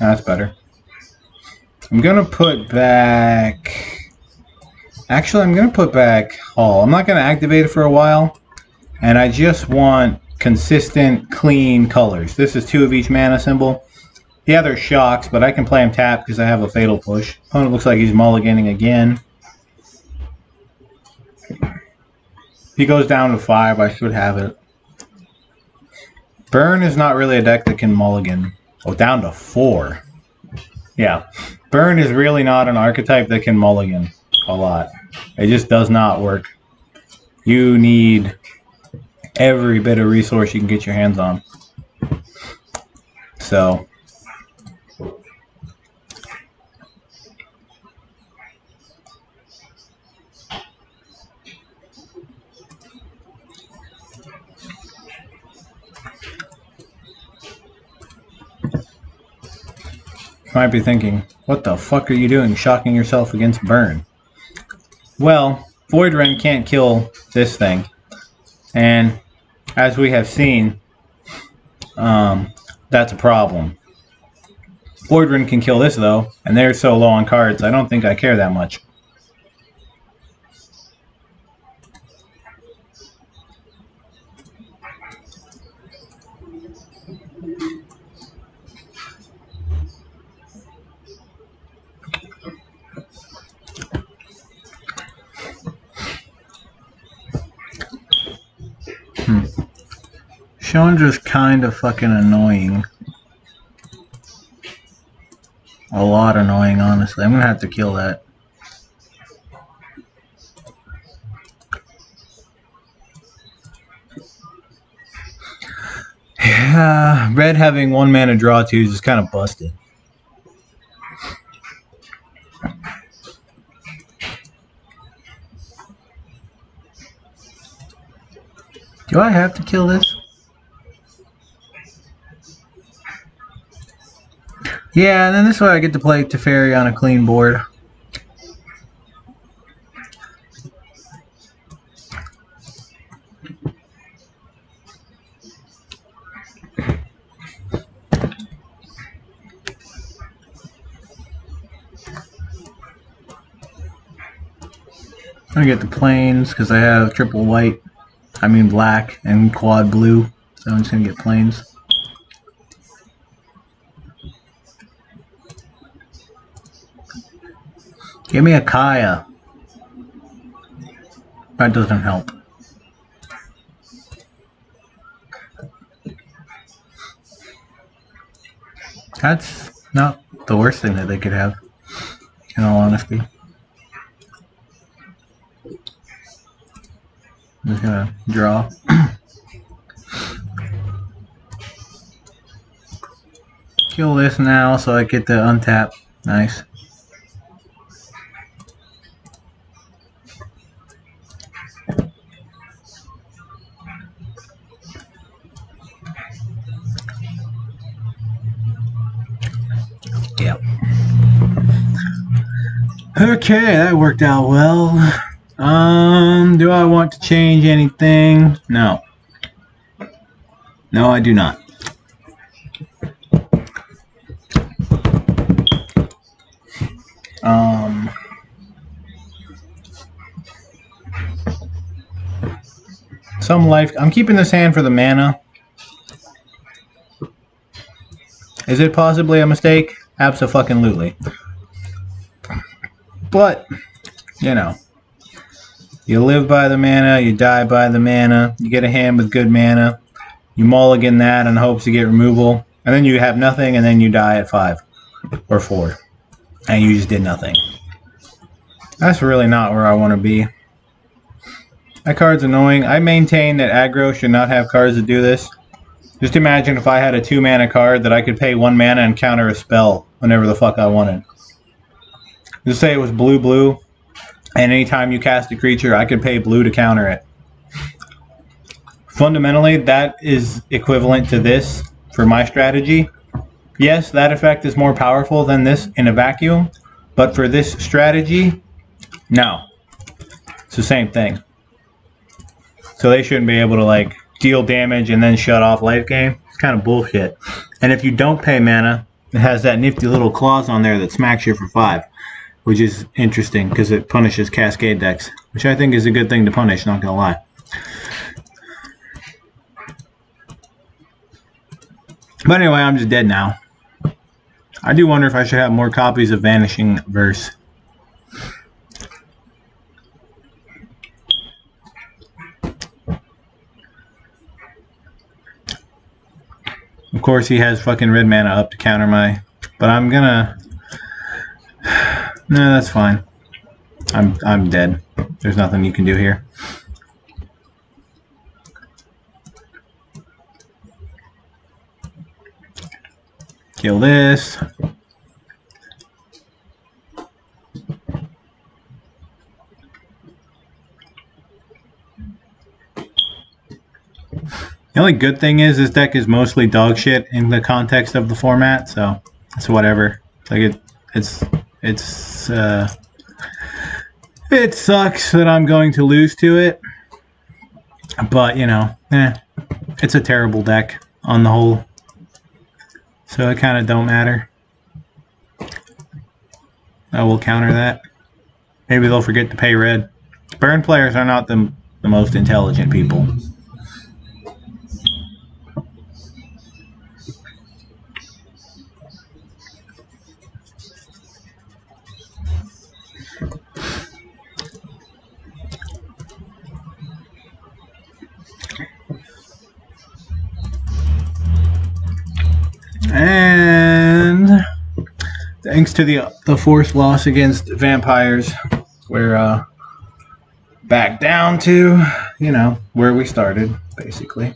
That's better. I'm gonna put back. Actually, I'm gonna put back Hull. I'm not gonna activate it for a while, and I just want consistent, clean colors. This is 2 of each mana symbol. Yeah, there's shocks, but I can play him tap because I have a Fatal Push. Opponent looks like he's mulliganing again. If he goes down to 5, I should have it. Burn is not really a deck that can mulligan. Oh, down to 4. Yeah. Burn is really not an archetype that can mulligan a lot. It just does not work. You need every bit of resource you can get your hands on. So might be thinking, what the fuck are you doing shocking yourself against Burn? Well, Voidrend can't kill this thing. And as we have seen, that's a problem. Voidrend can kill this though, and they're so low on cards, I don't think I care that much. Chandra's kind of fucking annoying. A lot annoying, honestly. I'm gonna have to kill that. Yeah, red having 1 mana draw 2s is kind of busted. Do I have to kill this? Yeah, and then this way I get to play Teferi on a clean board. I get the plains because I have triple white, black and quad blue, so I'm just gonna get plains. Give me a Kaya. That doesn't help. That's not the worst thing that they could have, in all honesty. I'm just gonna draw. Kill this now so I get to untap. Nice. Yep. Okay, that worked out well. Do I want to change anything? No. No, I do not. Some life. I'm keeping this hand for the mana. Is it possibly a mistake? Abso-fucking-lutely. But, you know. You live by the mana, you die by the mana, you get a hand with good mana, you mulligan that in hopes to get removal, and then you have nothing, and then you die at 5. or 4. And you just did nothing. That's really not where I want to be. That card's annoying. I maintain that aggro should not have cards that do this. Just imagine if I had a 2-mana card that I could pay 1 mana and counter a spell whenever the fuck I wanted. Just say it was blue, and anytime you cast a creature, I could pay blue to counter it. Fundamentally, that is equivalent to this for my strategy. Yes, that effect is more powerful than this in a vacuum, but for this strategy, no. It's the same thing. So they shouldn't be able to like deal damage and then shut off life gain. It's kind of bullshit. And if you don't pay mana, it has that nifty little clause on there that smacks you for 5, which is interesting because it punishes Cascade decks, which I think is a good thing to punish, not gonna lie. But anyway, I'm just dead now. I do wonder if I should have more copies of Vanishing Verse. Of course, he has fucking red mana up to counter my... But I'm gonna... No, that's fine. I'm dead. There's nothing you can do here. Kill this. The only good thing is this deck is mostly dog shit in the context of the format, so it's whatever. Like it sucks that I'm going to lose to it, but you know, it's a terrible deck on the whole, so it kind of don't matter. I will counter that. Maybe they'll forget to pay red. Burn players are not the most intelligent people. And thanks to the forced loss against vampires, we're back down to, you know, where we started, basically.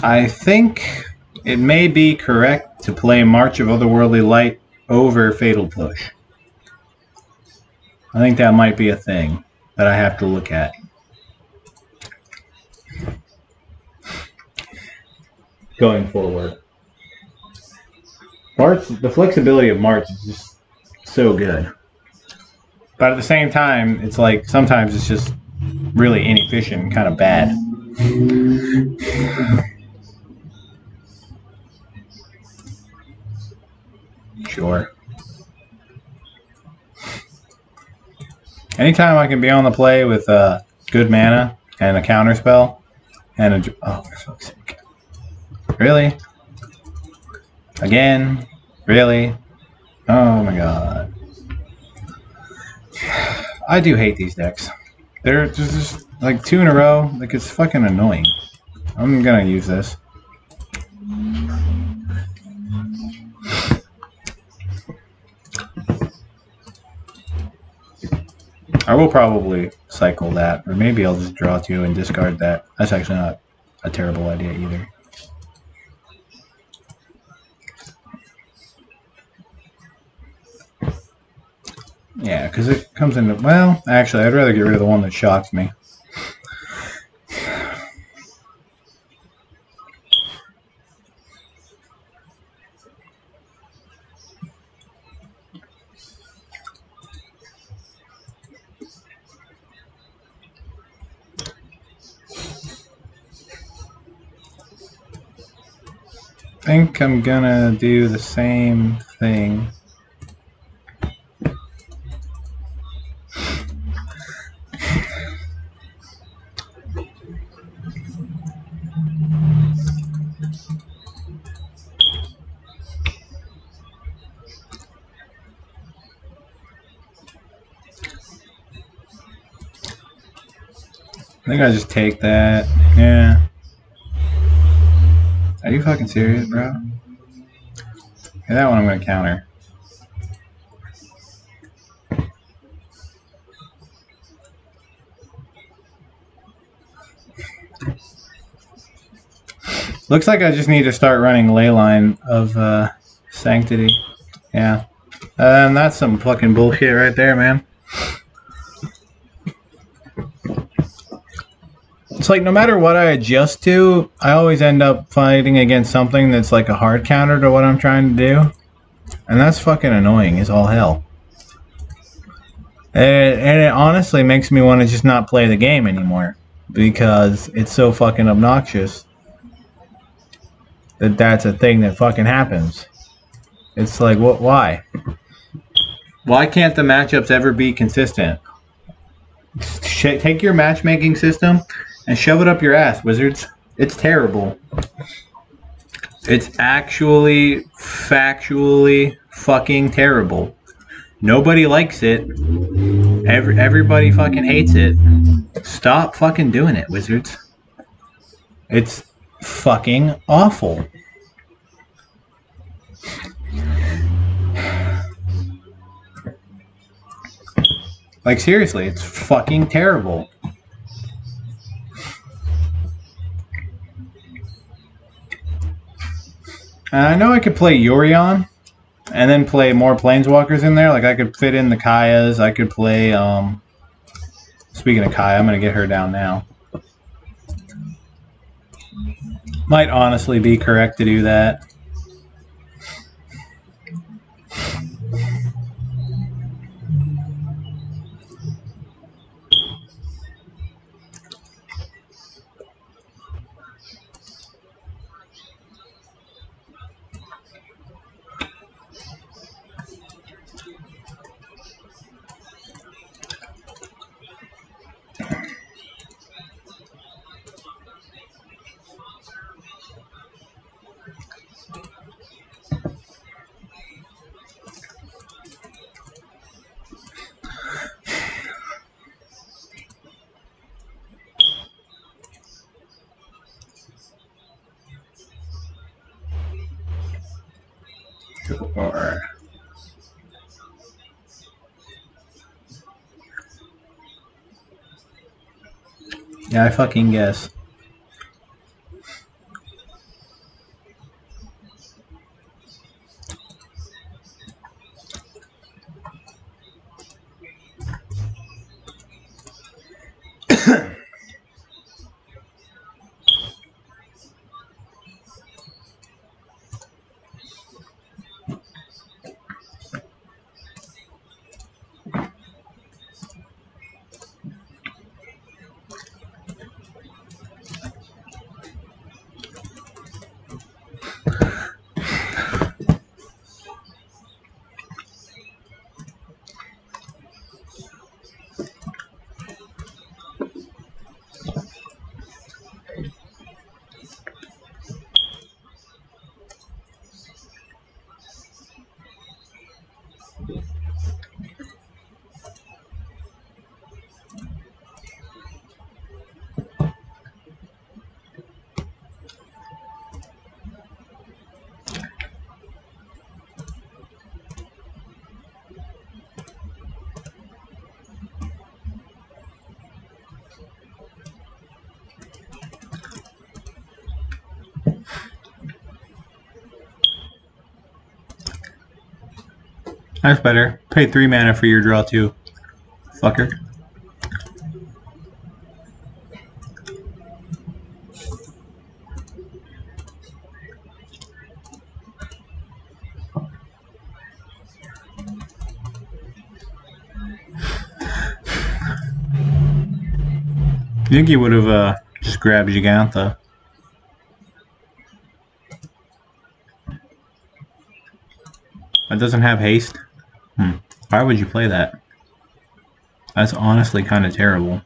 I think it may be correct to play March of Otherworldly Light over Fatal Push. I think that might be a thing that I have to look at. Going forward. March, the flexibility of March is just so good. But at the same time, it's like sometimes it's just really inefficient and kind of bad. Sure. Anytime I can be on the play with good mana and a counter spell and a... Oh, for fuck's sake. Really? Again? Really? Oh my god. I do hate these decks. They're just like 2 in a row. Like, it's fucking annoying. I'm gonna use this. I will probably cycle that, or maybe I'll just draw 2 and discard that. That's actually not a terrible idea either. Yeah, because it comes into... Well, actually, I'd rather get rid of the one that shocks me. I think I'm gonna do the same thing. I think I just take that. Yeah. Are you fucking serious, bro? Okay, that one I'm gonna counter. Looks like I just need to start running Leyline of Sanctity. Yeah. And that's some fucking bullshit right there, man. It's like no matter what I adjust to, I always end up fighting against something that's like a hard counter to what I'm trying to do. And that's fucking annoying as all hell. And it honestly makes me want to just not play the game anymore. Because it's so fucking obnoxious that that's a thing that fucking happens. It's like, what? Why? Why can't the matchups ever be consistent? Take your matchmaking system and shove it up your ass, Wizards. It's terrible. It's actually, factually fucking terrible. Nobody likes it. Everybody fucking hates it. Stop fucking doing it, Wizards. It's fucking awful. Like, seriously, it's fucking terrible. I know I could play Yorion and then play more Planeswalkers in there. Like, I could fit in the Kayas. I could play, speaking of Kaya, I'm going to get her down now. Might honestly be correct to do that. Or... Yeah, I fucking guess. That's better. Pay 3 mana for your draw 2. Fucker. You think he would have just grabbed Gigantha? That doesn't have haste? Why would you play that? That's honestly kind of terrible.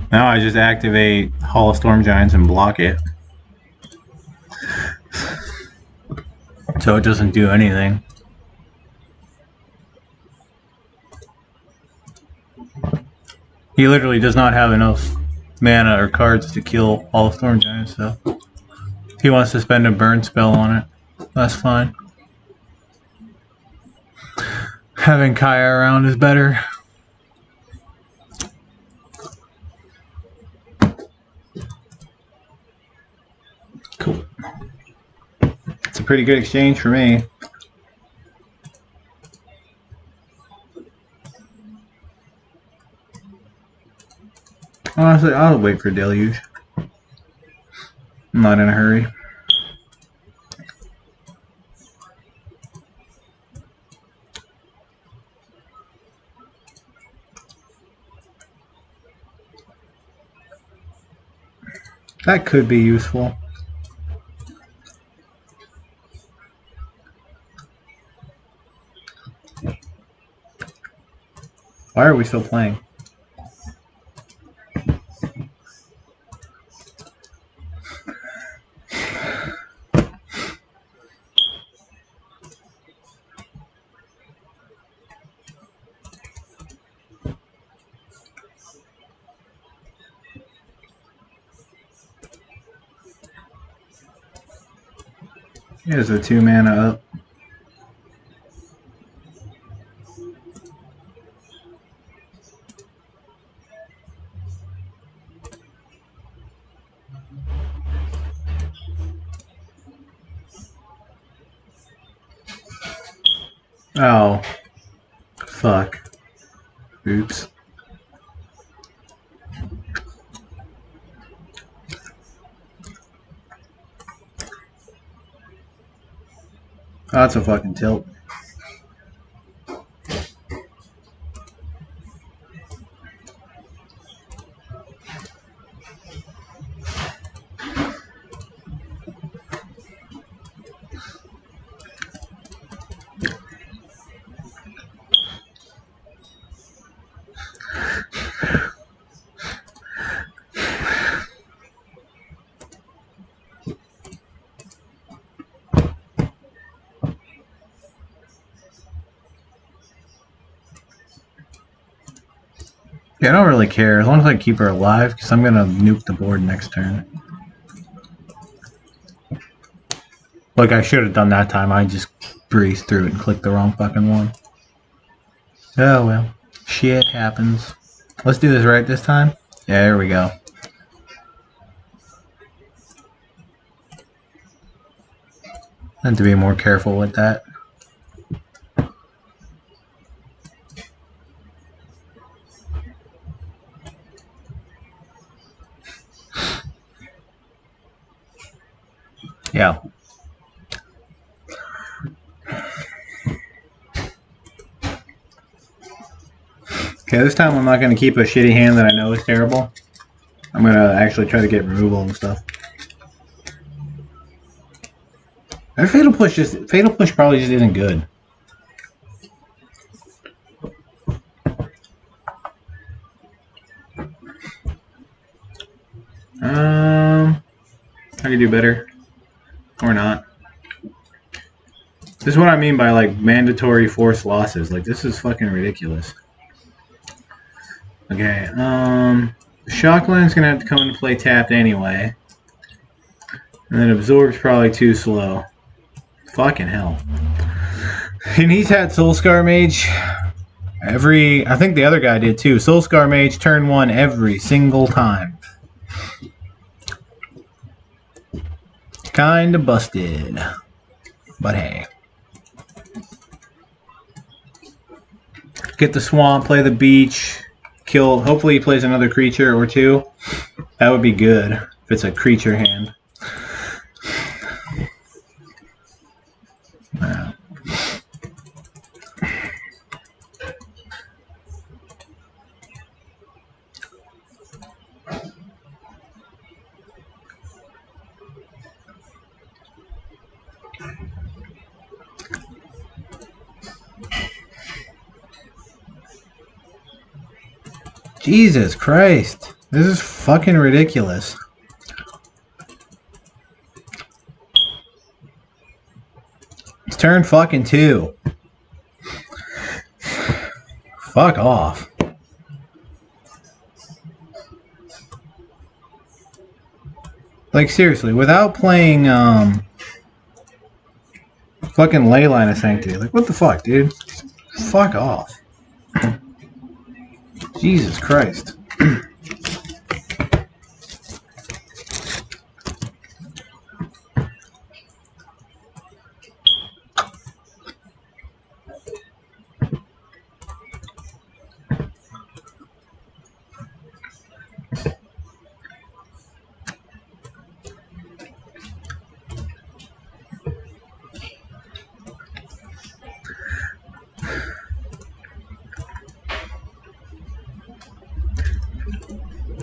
Now I just activate Hall of Storm Giants and block it. So it doesn't do anything. He literally does not have enough mana or cards to kill Hall of Storm Giants, so if he wants to spend a burn spell on it, that's fine. Having Kaya around is better. Cool. It's a pretty good exchange for me. Honestly, I'll wait for Deluge. I'm not in a hurry. That could be useful. Why are we still playing? Here's a 2 mana up. Oh. Fuck. Oops. Oh, that's a fucking tilt. Yeah, I don't really care as long as I keep her alive, because I'm gonna nuke the board next turn. Like I should have done that time. I just breezed through it and clicked the wrong fucking one. Oh well, shit happens. Let's do this right this time. Yeah, there we go. I have to be more careful with that. Yeah. Okay, this time I'm not going to keep a shitty hand that I know is terrible. I'm going to actually try to get removal and stuff. Or Fatal Push probably just isn't good. I could do better. Or not. This is what I mean by like mandatory forced losses. Like this is fucking ridiculous. Okay, Shockland's gonna have to come into play tapped anyway. And then Absorb's probably too slow. Fucking hell. And he's had Soulscar Mage I think the other guy did too. Soulscar Mage turn 1 every single time. Kinda busted. But hey. Get the swamp, play the beach, kill. Hopefully he plays another creature or two. That would be good if it's a creature hand. Jesus Christ. This is fucking ridiculous. It's turn fucking 2. Fuck off. Like, seriously, without playing, fucking Leyline of Sanctity. Like, what the fuck, dude? Fuck off. Jesus Christ.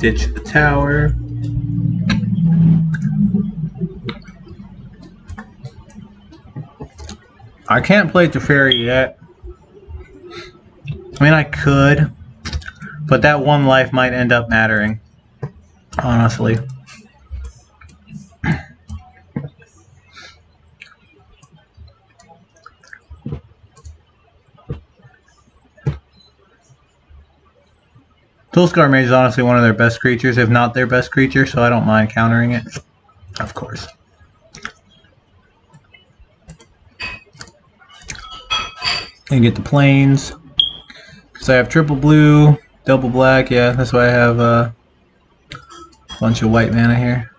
Ditch the tower. I can't play Teferi yet. I mean, I could, but that one life might end up mattering, honestly. Toolscar Mage is honestly one of their best creatures, if not their best creature, so I don't mind countering it. Of course. And get the plains. Because I have triple blue, double black, yeah, that's why I have a bunch of white mana here.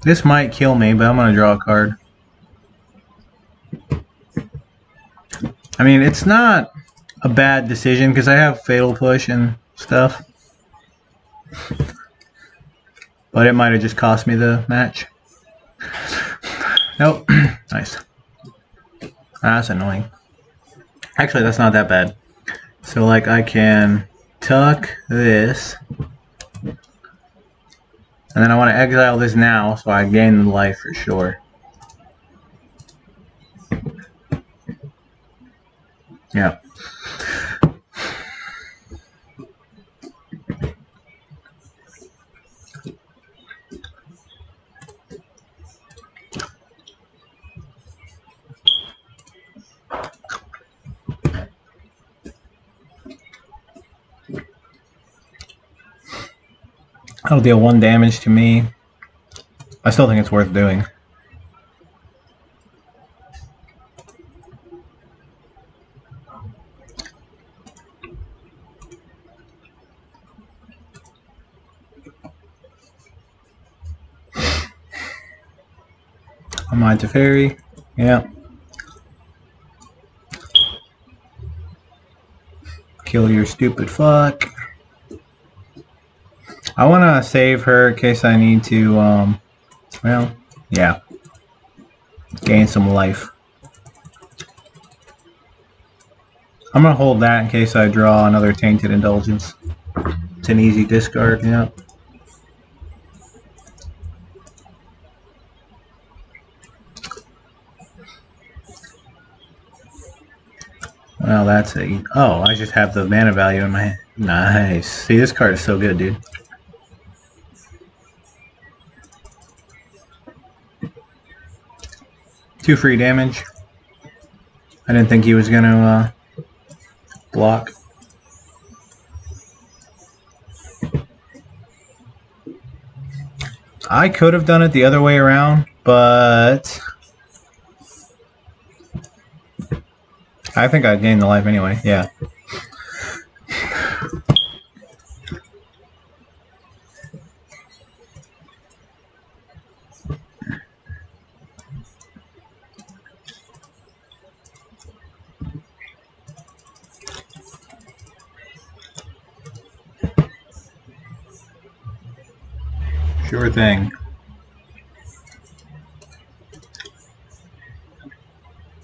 This might kill me, but I'm going to draw a card. I mean, it's not a bad decision because I have Fatal Push and stuff. But it might have just cost me the match. Nope. Nice. That's annoying. Actually, that's not that bad. So, like, I can tuck this. And then I want to exile this now so I gain the life for sure. Yeah. That'll deal 1 damage to me. I still think it's worth doing. On Teferi, yeah. Kill your stupid fuck. I want to save her in case I need to, well, yeah. Gain some life. I'm going to hold that in case I draw another Tainted Indulgence. It's an easy discard, yeah. Well, that's a... Oh, I just have the mana value in my hand. Nice. See, this card is so good, dude. Two free damage. I didn't think he was going to block. I could have done it the other way around, but... I think I'd gain the life anyway, yeah. Sure thing.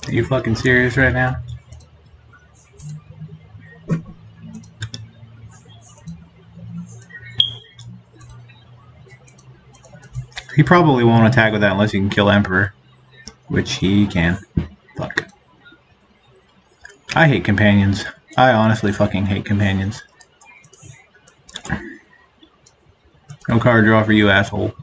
Are you fucking serious right now? He probably won't attack with that unless he can kill Emperor. Which he can. Fuck. I hate companions. I honestly fucking hate companions. No card draw for you, asshole.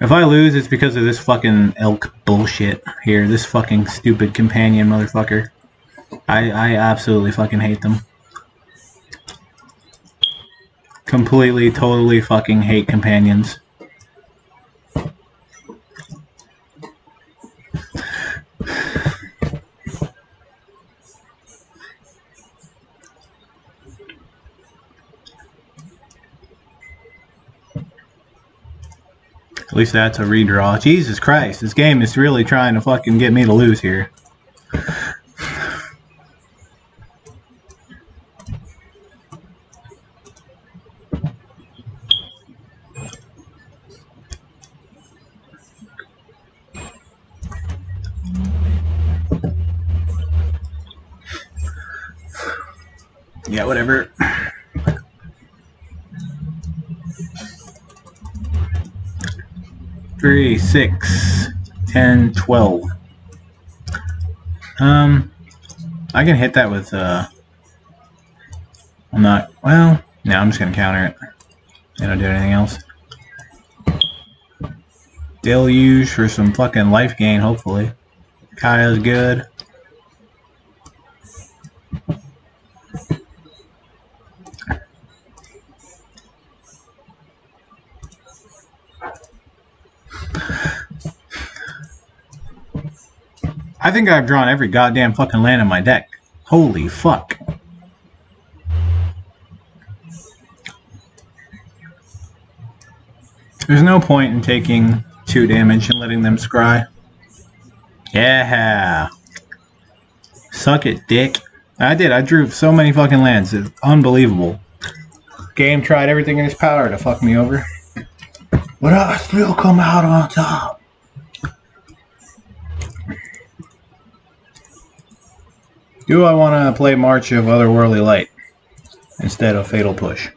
If I lose, it's because of this fucking elk bullshit here. This fucking stupid companion motherfucker. I absolutely fucking hate them. Completely, totally fucking hate companions. At least that's a redraw. Jesus Christ, this game is really trying to fucking get me to lose here. Yeah, whatever. Three, 6, 10, 12. I can hit that with, I'm not, well, no, I'm just gonna counter it. I don't do anything else. Deluge for some fucking life gain, hopefully. Kaya's good. I think I've drawn every goddamn fucking land in my deck. Holy fuck. There's no point in taking 2 damage and letting them scry. Yeah. Suck it, dick. I did. I drew so many fucking lands. It's unbelievable. Game tried everything in its power to fuck me over. But I still come out on top. Do I want to play March of Otherworldly Light instead of Fatal Push?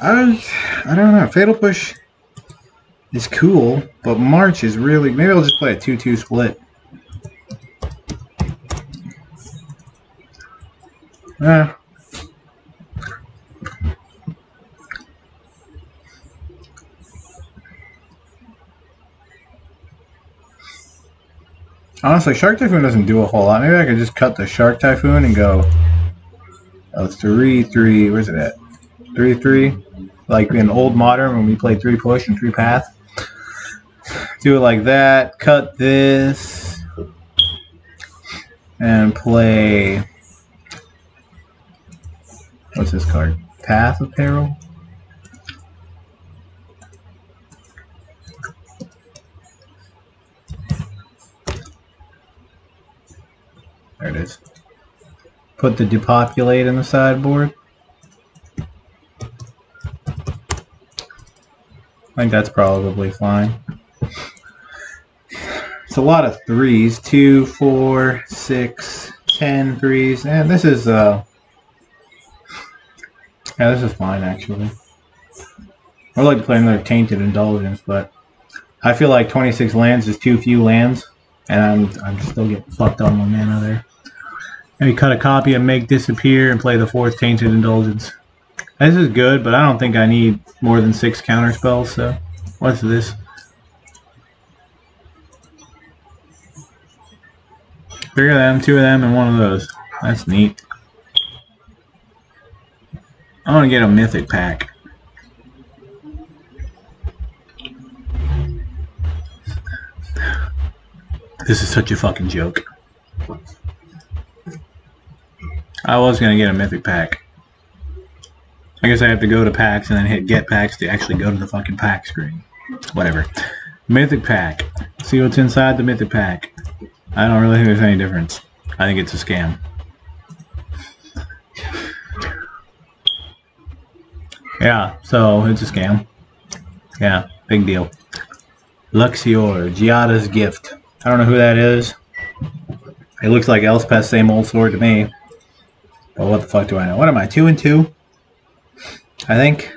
I don't know. Fatal Push is cool, but March is really... Maybe I'll just play a 2-2 split. Honestly, Shark Typhoon doesn't do a whole lot. Maybe I could just cut the Shark Typhoon and go 3-3. Where's it at? 3-3. Like in old modern when we played 3 push and 3 path. Do it like that. Cut this. And play... What's this card? Path of Peril? There it is. Put the Depopulate in the sideboard. I think that's probably fine. It's a lot of 3s. 2, 4, 6, 10 3s. And this is yeah, this is fine actually. I'd like to play another Tainted Indulgence, but I feel like 26 lands is too few lands, and I'm still getting fucked on my mana there. Maybe cut a copy and make disappear and play the 4th Tainted Indulgence. This is good, but I don't think I need more than 6 counter spells, so what's this? 3 of them, 2 of them, and 1 of those. That's neat. I want to get a mythic pack. This is such a fucking joke. I was going to get a mythic pack. I guess I have to go to packs and then hit get packs to actually go to the fucking pack screen. Whatever. Mythic pack. See what's inside the mythic pack. I don't really think there's any difference. I think it's a scam. Yeah, so it's a scam. Yeah, big deal. Luxior, Giada's Gift. I don't know who that is. It looks like Elspeth's same old sword to me. But what the fuck do I know? What am I, 2-2? I think.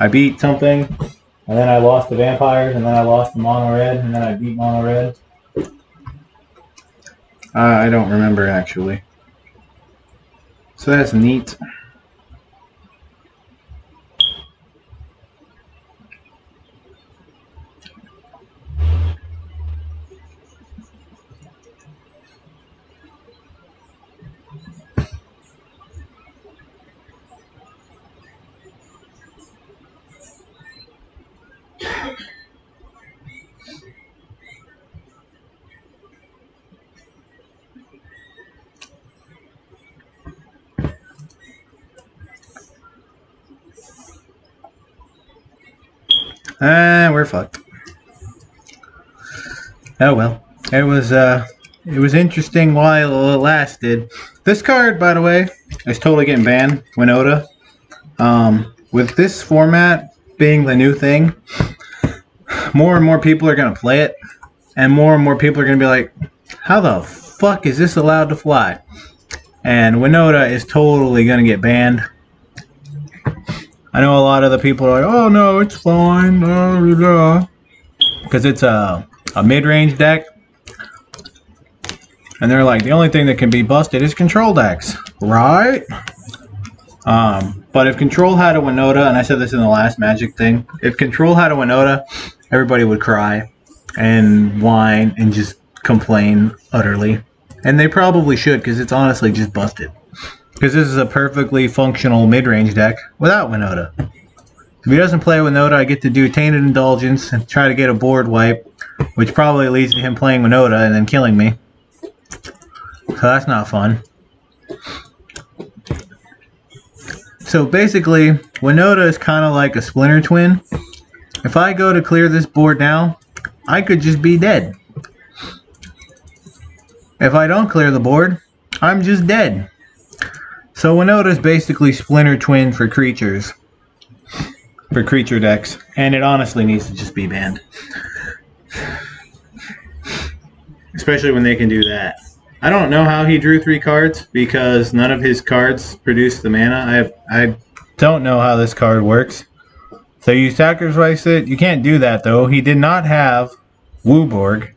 I beat something, and then I lost the vampires, and then I lost the mono red, and then I beat mono red. I don't remember actually. So that's neat. We're fucked. Oh well. It was interesting while it lasted. This card, by the way, is totally getting banned. Winota. With this format being the new thing, more and more people are gonna play it, and more people are gonna be like, "How the fuck is this allowed to fly?" And Winota is totally gonna get banned. I know a lot of the people are like, "Oh no, it's fine," because it's a mid-range deck, and they're like, the only thing that can be busted is control decks, right? But if Control had a Winota, and I said this in the last Magic thing, if Control had a Winota, everybody would cry and whine and just complain utterly. And they probably should, because it's honestly just busted. Because this is a perfectly functional mid-range deck without Winota. If he doesn't play Winota, I get to do Tainted Indulgence and try to get a board wipe, which probably leads to him playing Winota and then killing me. So that's not fun. So basically, Winota is kind of like a Splinter Twin. If I go to clear this board now, I could just be dead. If I don't clear the board, I'm just dead. So Winota is basically Splinter Twin for creatures. For creature decks. And it honestly needs to just be banned. Especially when they can do that. I don't know how he drew 3 cards because none of his cards produce the mana. I don't know how this card works. So you sacrifice it. You can't do that though. He did not have Wooborg.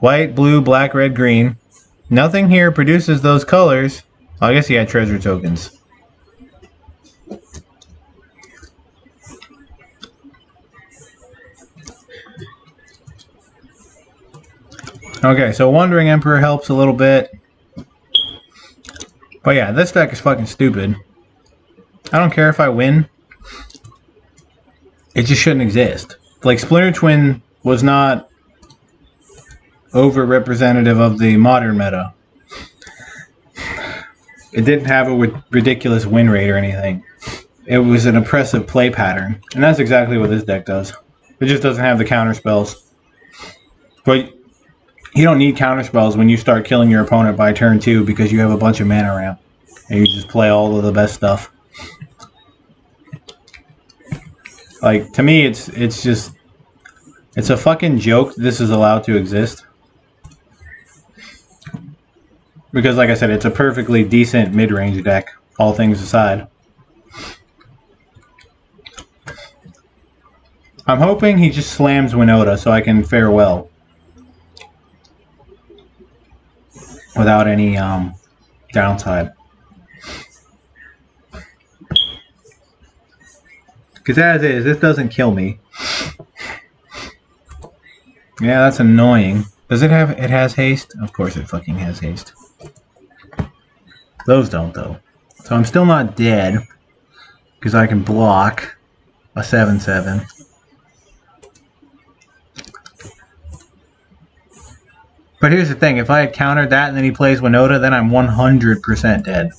White, blue, black, red, green. Nothing here produces those colors. I guess he had treasure tokens. Okay, so Wandering Emperor helps a little bit. But yeah, this deck is fucking stupid. I don't care if I win. It just shouldn't exist. Like, Splinter Twin was not over-representative of the modern meta. It didn't have a ridiculous win rate or anything. It was an oppressive play pattern. And that's exactly what this deck does. It just doesn't have the counter spells. But you don't need counter spells when you start killing your opponent by turn 2 because you have a bunch of mana ramp. And you just play all of the best stuff. Like, to me, it's just... It's a fucking joke this is allowed to exist. Because, like I said, it's a perfectly decent mid-range deck, all things aside. I'm hoping he just slams Winota so I can fare well. Without any downside. Because as is, this doesn't kill me. Yeah, that's annoying. Does it have... It has haste? Of course it fucking has haste. Those don't, though. So I'm still not dead. Because I can block a 7/7. But here's the thing, if I had countered that and then he plays Winota, then I'm 100% dead.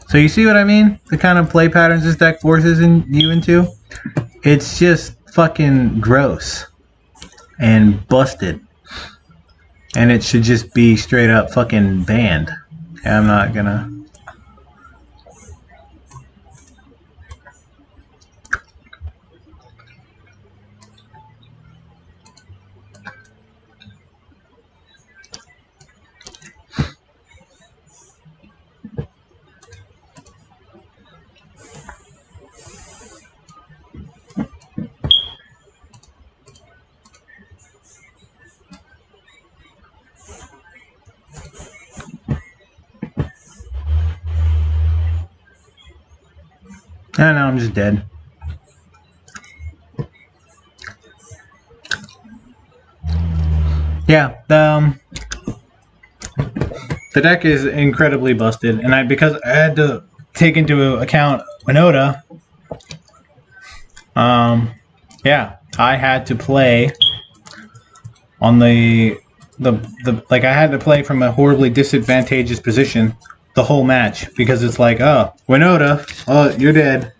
So you see what I mean? The kind of play patterns this deck forces you into? It's just fucking gross. And busted. And it should just be straight up fucking banned. I'm not gonna... And now I'm just dead. Yeah, the deck is incredibly busted, and because I had to take into account Winota, yeah, I had to play on the like I had to play from a horribly disadvantageous position the whole match because it's like, oh, Winota, oh, you're dead.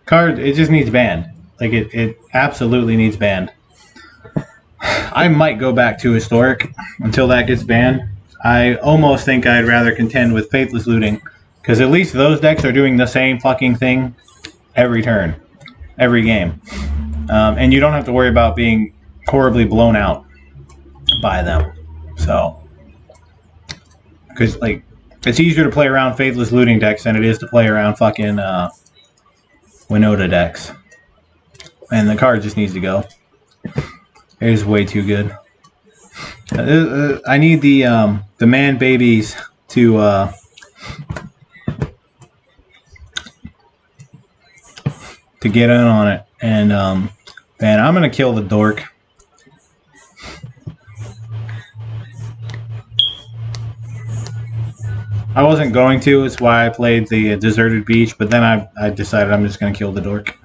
Card, it just needs banned. Like it absolutely needs banned. I might go back to Historic until that gets banned. I almost think I'd rather contend with Faithless Looting, because at least those decks are doing the same fucking thing every turn, every game. And you don't have to worry about being horribly blown out by them. So, because like, it's easier to play around Faithless Looting decks than it is to play around fucking Winota decks. And the card just needs to go. It is way too good. I need the man babies to get in on it, and man, I'm gonna kill the dork. I wasn't going to. It's why I played the deserted beach, but then I decided I'm just gonna kill the dork.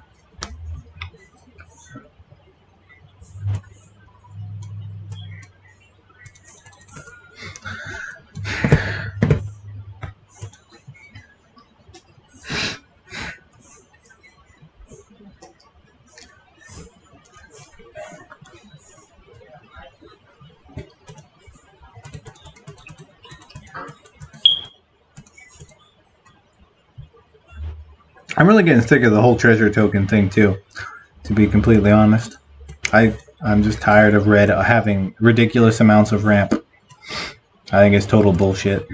I'm really getting sick of the whole treasure token thing too, to be completely honest. I'm just tired of red having ridiculous amounts of ramp. I think it's total bullshit.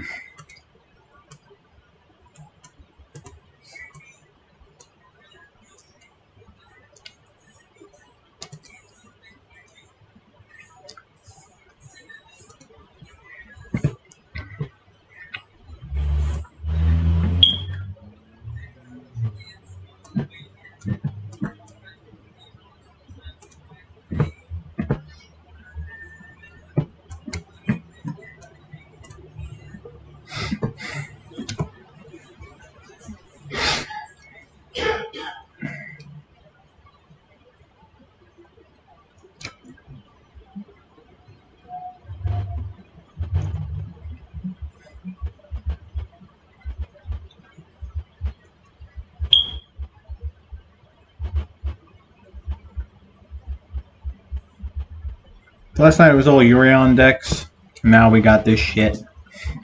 Last night it was all Urion decks. Now we got this shit.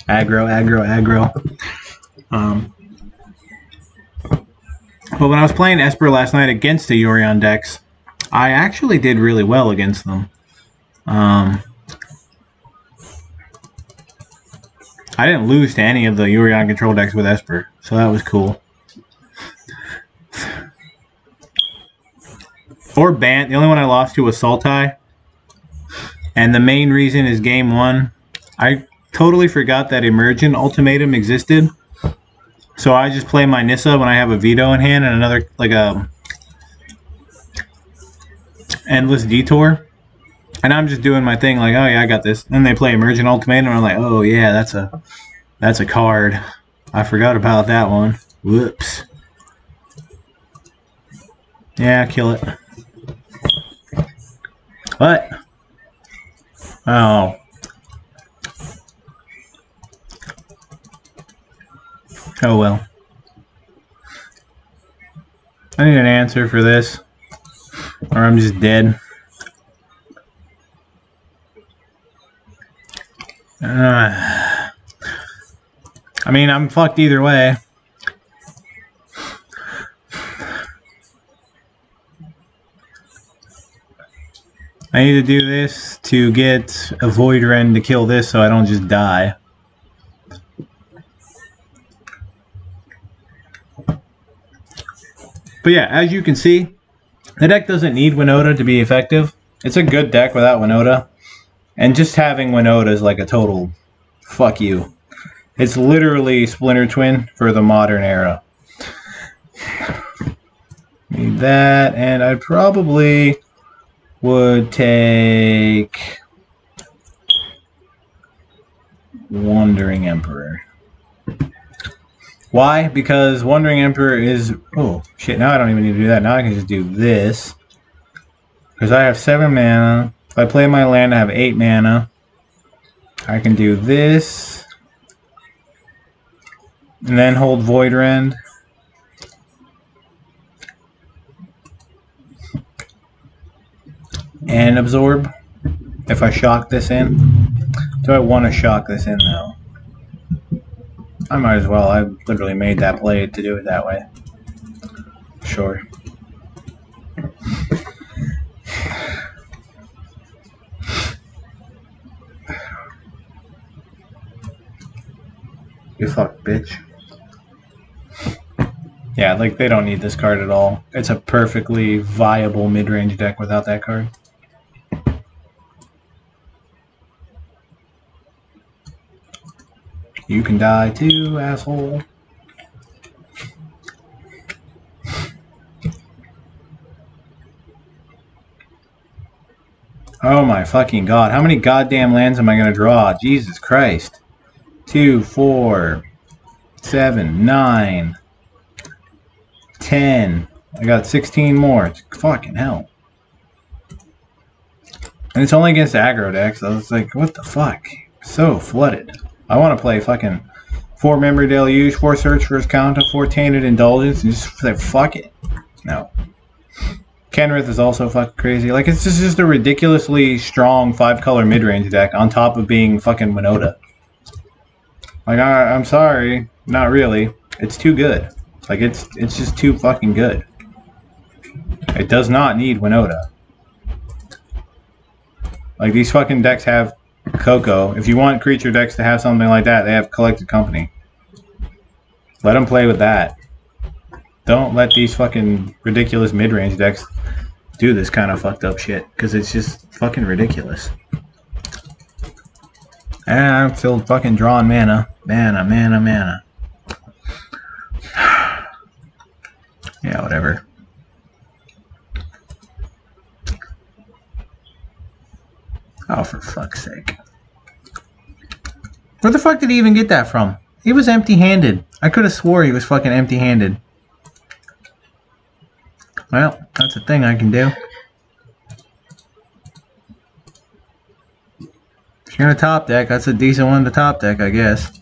Aggro, aggro, aggro. But when I was playing Esper last night against the Urion decks, I actually did really well against them. I didn't lose to any of the Urion control decks with Esper, so that was cool. Or Bant. The only one I lost to was Sultai. And the main reason is game one. I totally forgot that Emergent Ultimatum existed. So I just play my Nissa when I have a veto in hand and another, like a Endless Detour. And I'm just doing my thing like, oh yeah, I got this. Then they play Emergent Ultimatum and I'm like, oh yeah, that's a card. I forgot about that one. Whoops. Yeah, kill it. What? Oh. Oh well. I need an answer for this, or I'm just dead. I mean, I'm fucked either way. I need to do this to get a Void Ren to kill this so I don't just die. But yeah, as you can see, the deck doesn't need Winota to be effective. It's a good deck without Winota. And just having Winota is like a total fuck you. It's literally Splinter Twin for the modern era. Need that, and I probably would take Wandering Emperor. Why? Because Wandering Emperor is... Oh, shit, now I don't even need to do that. Now I can just do this. Because I have 7 mana. If I play my land, I have 8 mana. I can do this. And then hold Void Rend. And absorb. If I shock this in. Do I want to shock this in, though? I might as well. I literally made that play to do it that way. Sure. You fuck, bitch. Yeah, like, they don't need this card at all. It's a perfectly viable mid-range deck without that card. You can die too, asshole. Oh my fucking god. How many goddamn lands am I going to draw? Jesus Christ. 2, 4, 7, 9, 10. I got 16 more. It's fucking hell. And it's only against aggro decks. I was like, what the fuck? So flooded. I want to play fucking 4 Memory Deluge, 4 Search for His Counter, 4 Tainted Indulgence, and just say, fuck it. No. Kenrith is also fucking crazy. Like, it's just a ridiculously strong 5-color mid-range deck on top of being fucking Winota. Like, I'm sorry. Not really. It's too good. Like, it's just too fucking good. It does not need Winota. Like, these fucking decks have Coco. If you want creature decks to have something like that, they have Collected Company. Let them play with that. Don't let these fucking ridiculous mid-range decks do this kind of fucked up shit, because it's just fucking ridiculous. And I'm still fucking drawing mana. Mana. Yeah, whatever. Oh, for fuck's sake. Where the fuck did he even get that from? He was empty-handed. I could have swore he was fucking empty-handed. Well, that's a thing I can do. If you're in a top deck, that's a decent one to top deck, I guess.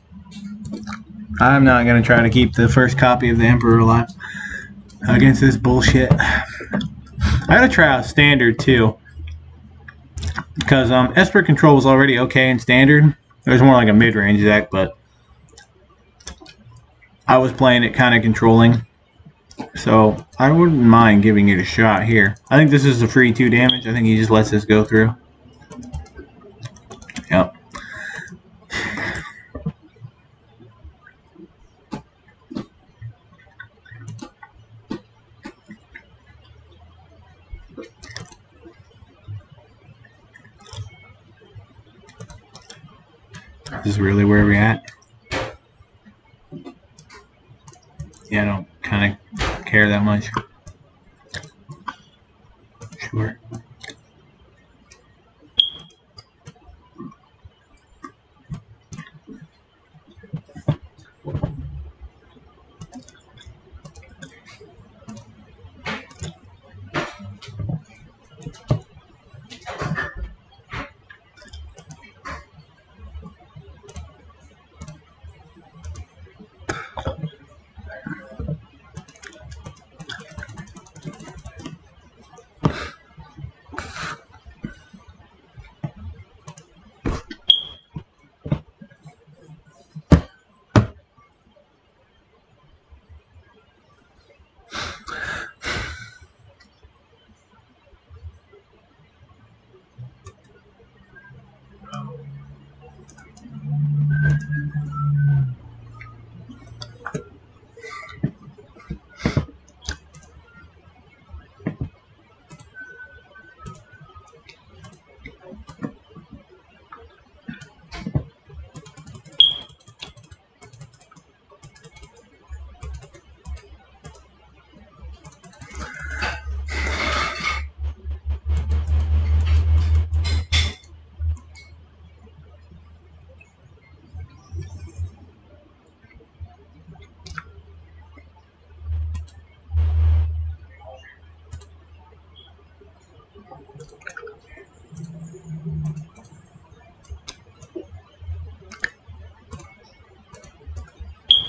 I'm not going to try to keep the first copy of the Emperor alive against this bullshit. I gotta try out Standard, too. Because Esper Control was already okay in Standard. It was more like a mid-range deck, but I was playing it kind of controlling. So I wouldn't mind giving it a shot here. I think this is a free 2 damage. I think he just lets this go through. Yep. This is really where we're at. Yeah, I don't kind of care that much. Sure.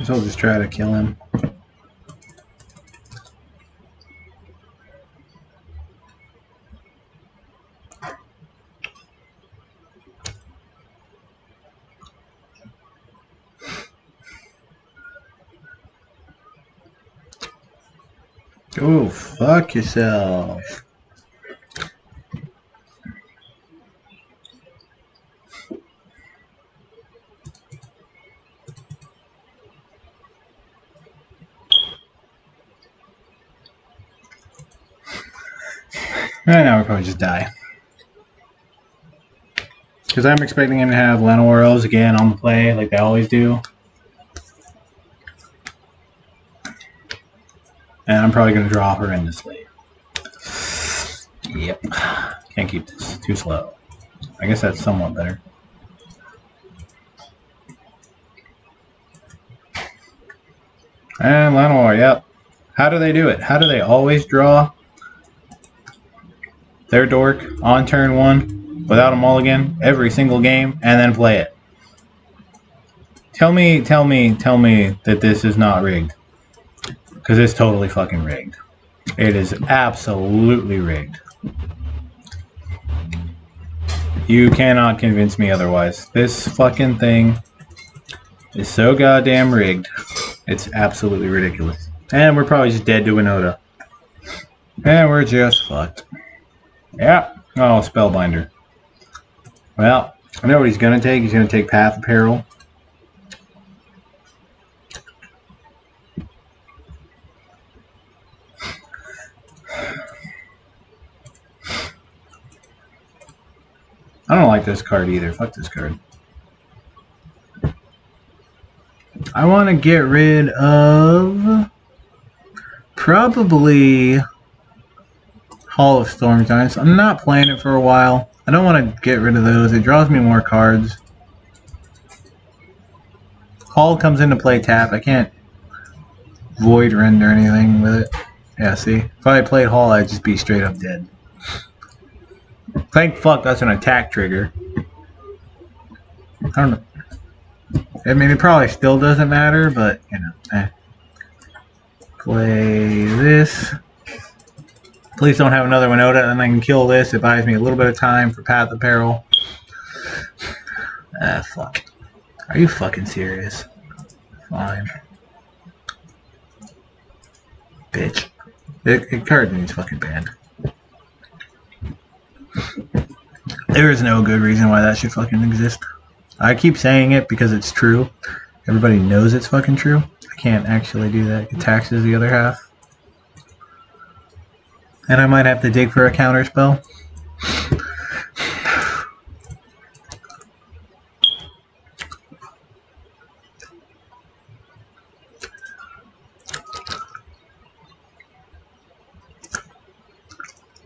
So I'll just try to kill him. Go fuck yourself. Right now we'll probably just die. Because I'm expecting him to have Lenoros again on the play like they always do. And I'm probably going to draw horrendously. Yep. Can't keep this. Too slow. I guess that's somewhat better. And Lenore, yep. How do they do it? How do they always draw their dork on turn 1 without a mulligan every single game and then play it? Tell me that this is not rigged. Because it's totally fucking rigged. It is absolutely rigged. You cannot convince me otherwise. This fucking thing is so goddamn rigged. It's absolutely ridiculous. And we're probably just dead to Winota. And we're just fucked. Yeah. Oh, Spellbinder. Well, I know what he's going to take. He's going to take Path of Peril. I don't like this card either. Fuck this card. I want to get rid of probably Hall of Storm Giants. I'm not playing it for a while. I don't want to get rid of those. It draws me more cards. Hall comes into play tap. I can't void render anything with it. Yeah, see? If I played Hall, I'd just be straight up dead. Thank fuck that's an attack trigger. I don't know. I mean, it probably still doesn't matter, but, you know, Play this. Please don't have another Winota, and I can kill this. It buys me a little bit of time for Path of Peril. Ah, fuck. Are you fucking serious? Fine. Bitch. It card needs fucking banned. There is no good reason why that should fucking exist. I keep saying it because it's true. Everybody knows it's fucking true. I can't actually do that. It taxes the other half. And I might have to dig for a counter spell.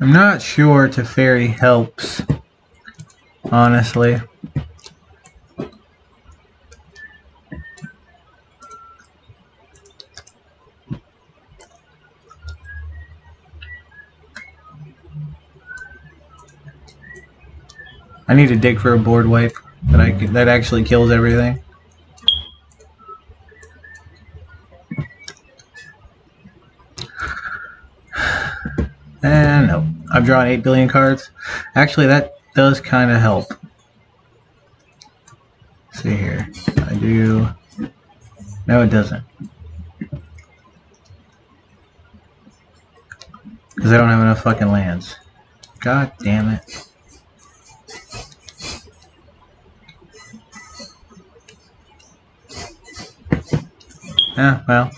I'm not sure Teferi helps, honestly. I need to dig for a board wipe that actually kills everything. And no, I've drawn 8 billion cards. Actually, that does kind of help. Let's see here. I do. No, it doesn't. Because I don't have enough fucking lands. God damn it. Yeah, well.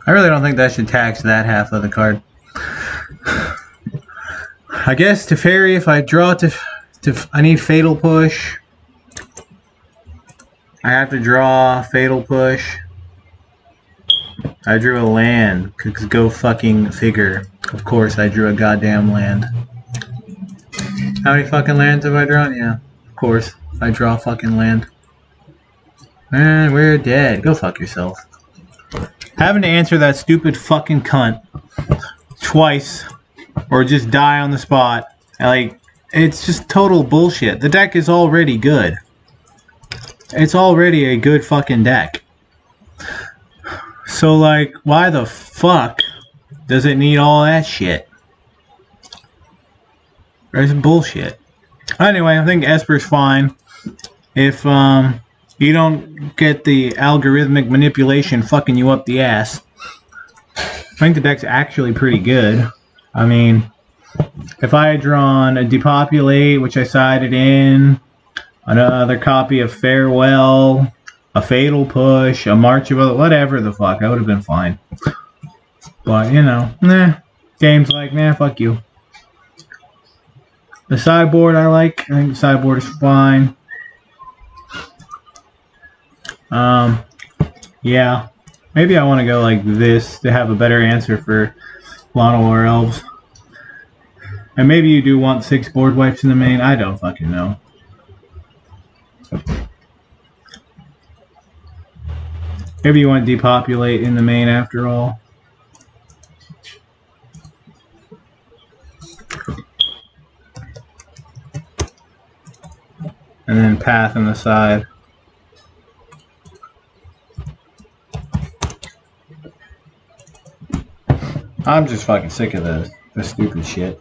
I really don't think that should tax that half of the card. I guess Teferi, if I draw I need Fatal Push. I have to draw Fatal Push. I drew a land. Go fucking figure. Of course, I drew a goddamn land. How many fucking lands have I drawn? Yeah, of course. I draw fucking land. Man, we're dead. Go fuck yourself. Having to answer that stupid fucking cunt twice or just die on the spot, like, it's just total bullshit. The deck is already good. It's already a good fucking deck. So, like, why the fuck does it need all that shit? It's bullshit. Anyway, I think Esper's fine. If, you don't get the algorithmic manipulation fucking you up the ass. I think the deck's actually pretty good. I mean, if I had drawn a Depopulate, which I sided in, another copy of Farewell, a Fatal Push, a March of whatever the fuck, I would have been fine. But, you know, nah. Game's like, nah, fuck you. The sideboard I like. I think the sideboard is fine. Yeah. Maybe I want to go like this to have a better answer for Llanowar Elves. And maybe you do want 6 board wipes in the main. I don't fucking know. Maybe you want Depopulate in the main after all. And then Path on the side. I'm just fucking sick of this stupid shit.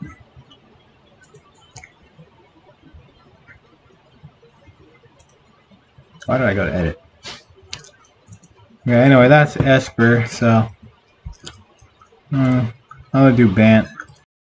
Why did I go to edit? Yeah, anyway, that's Esper, so I'm gonna do Bant.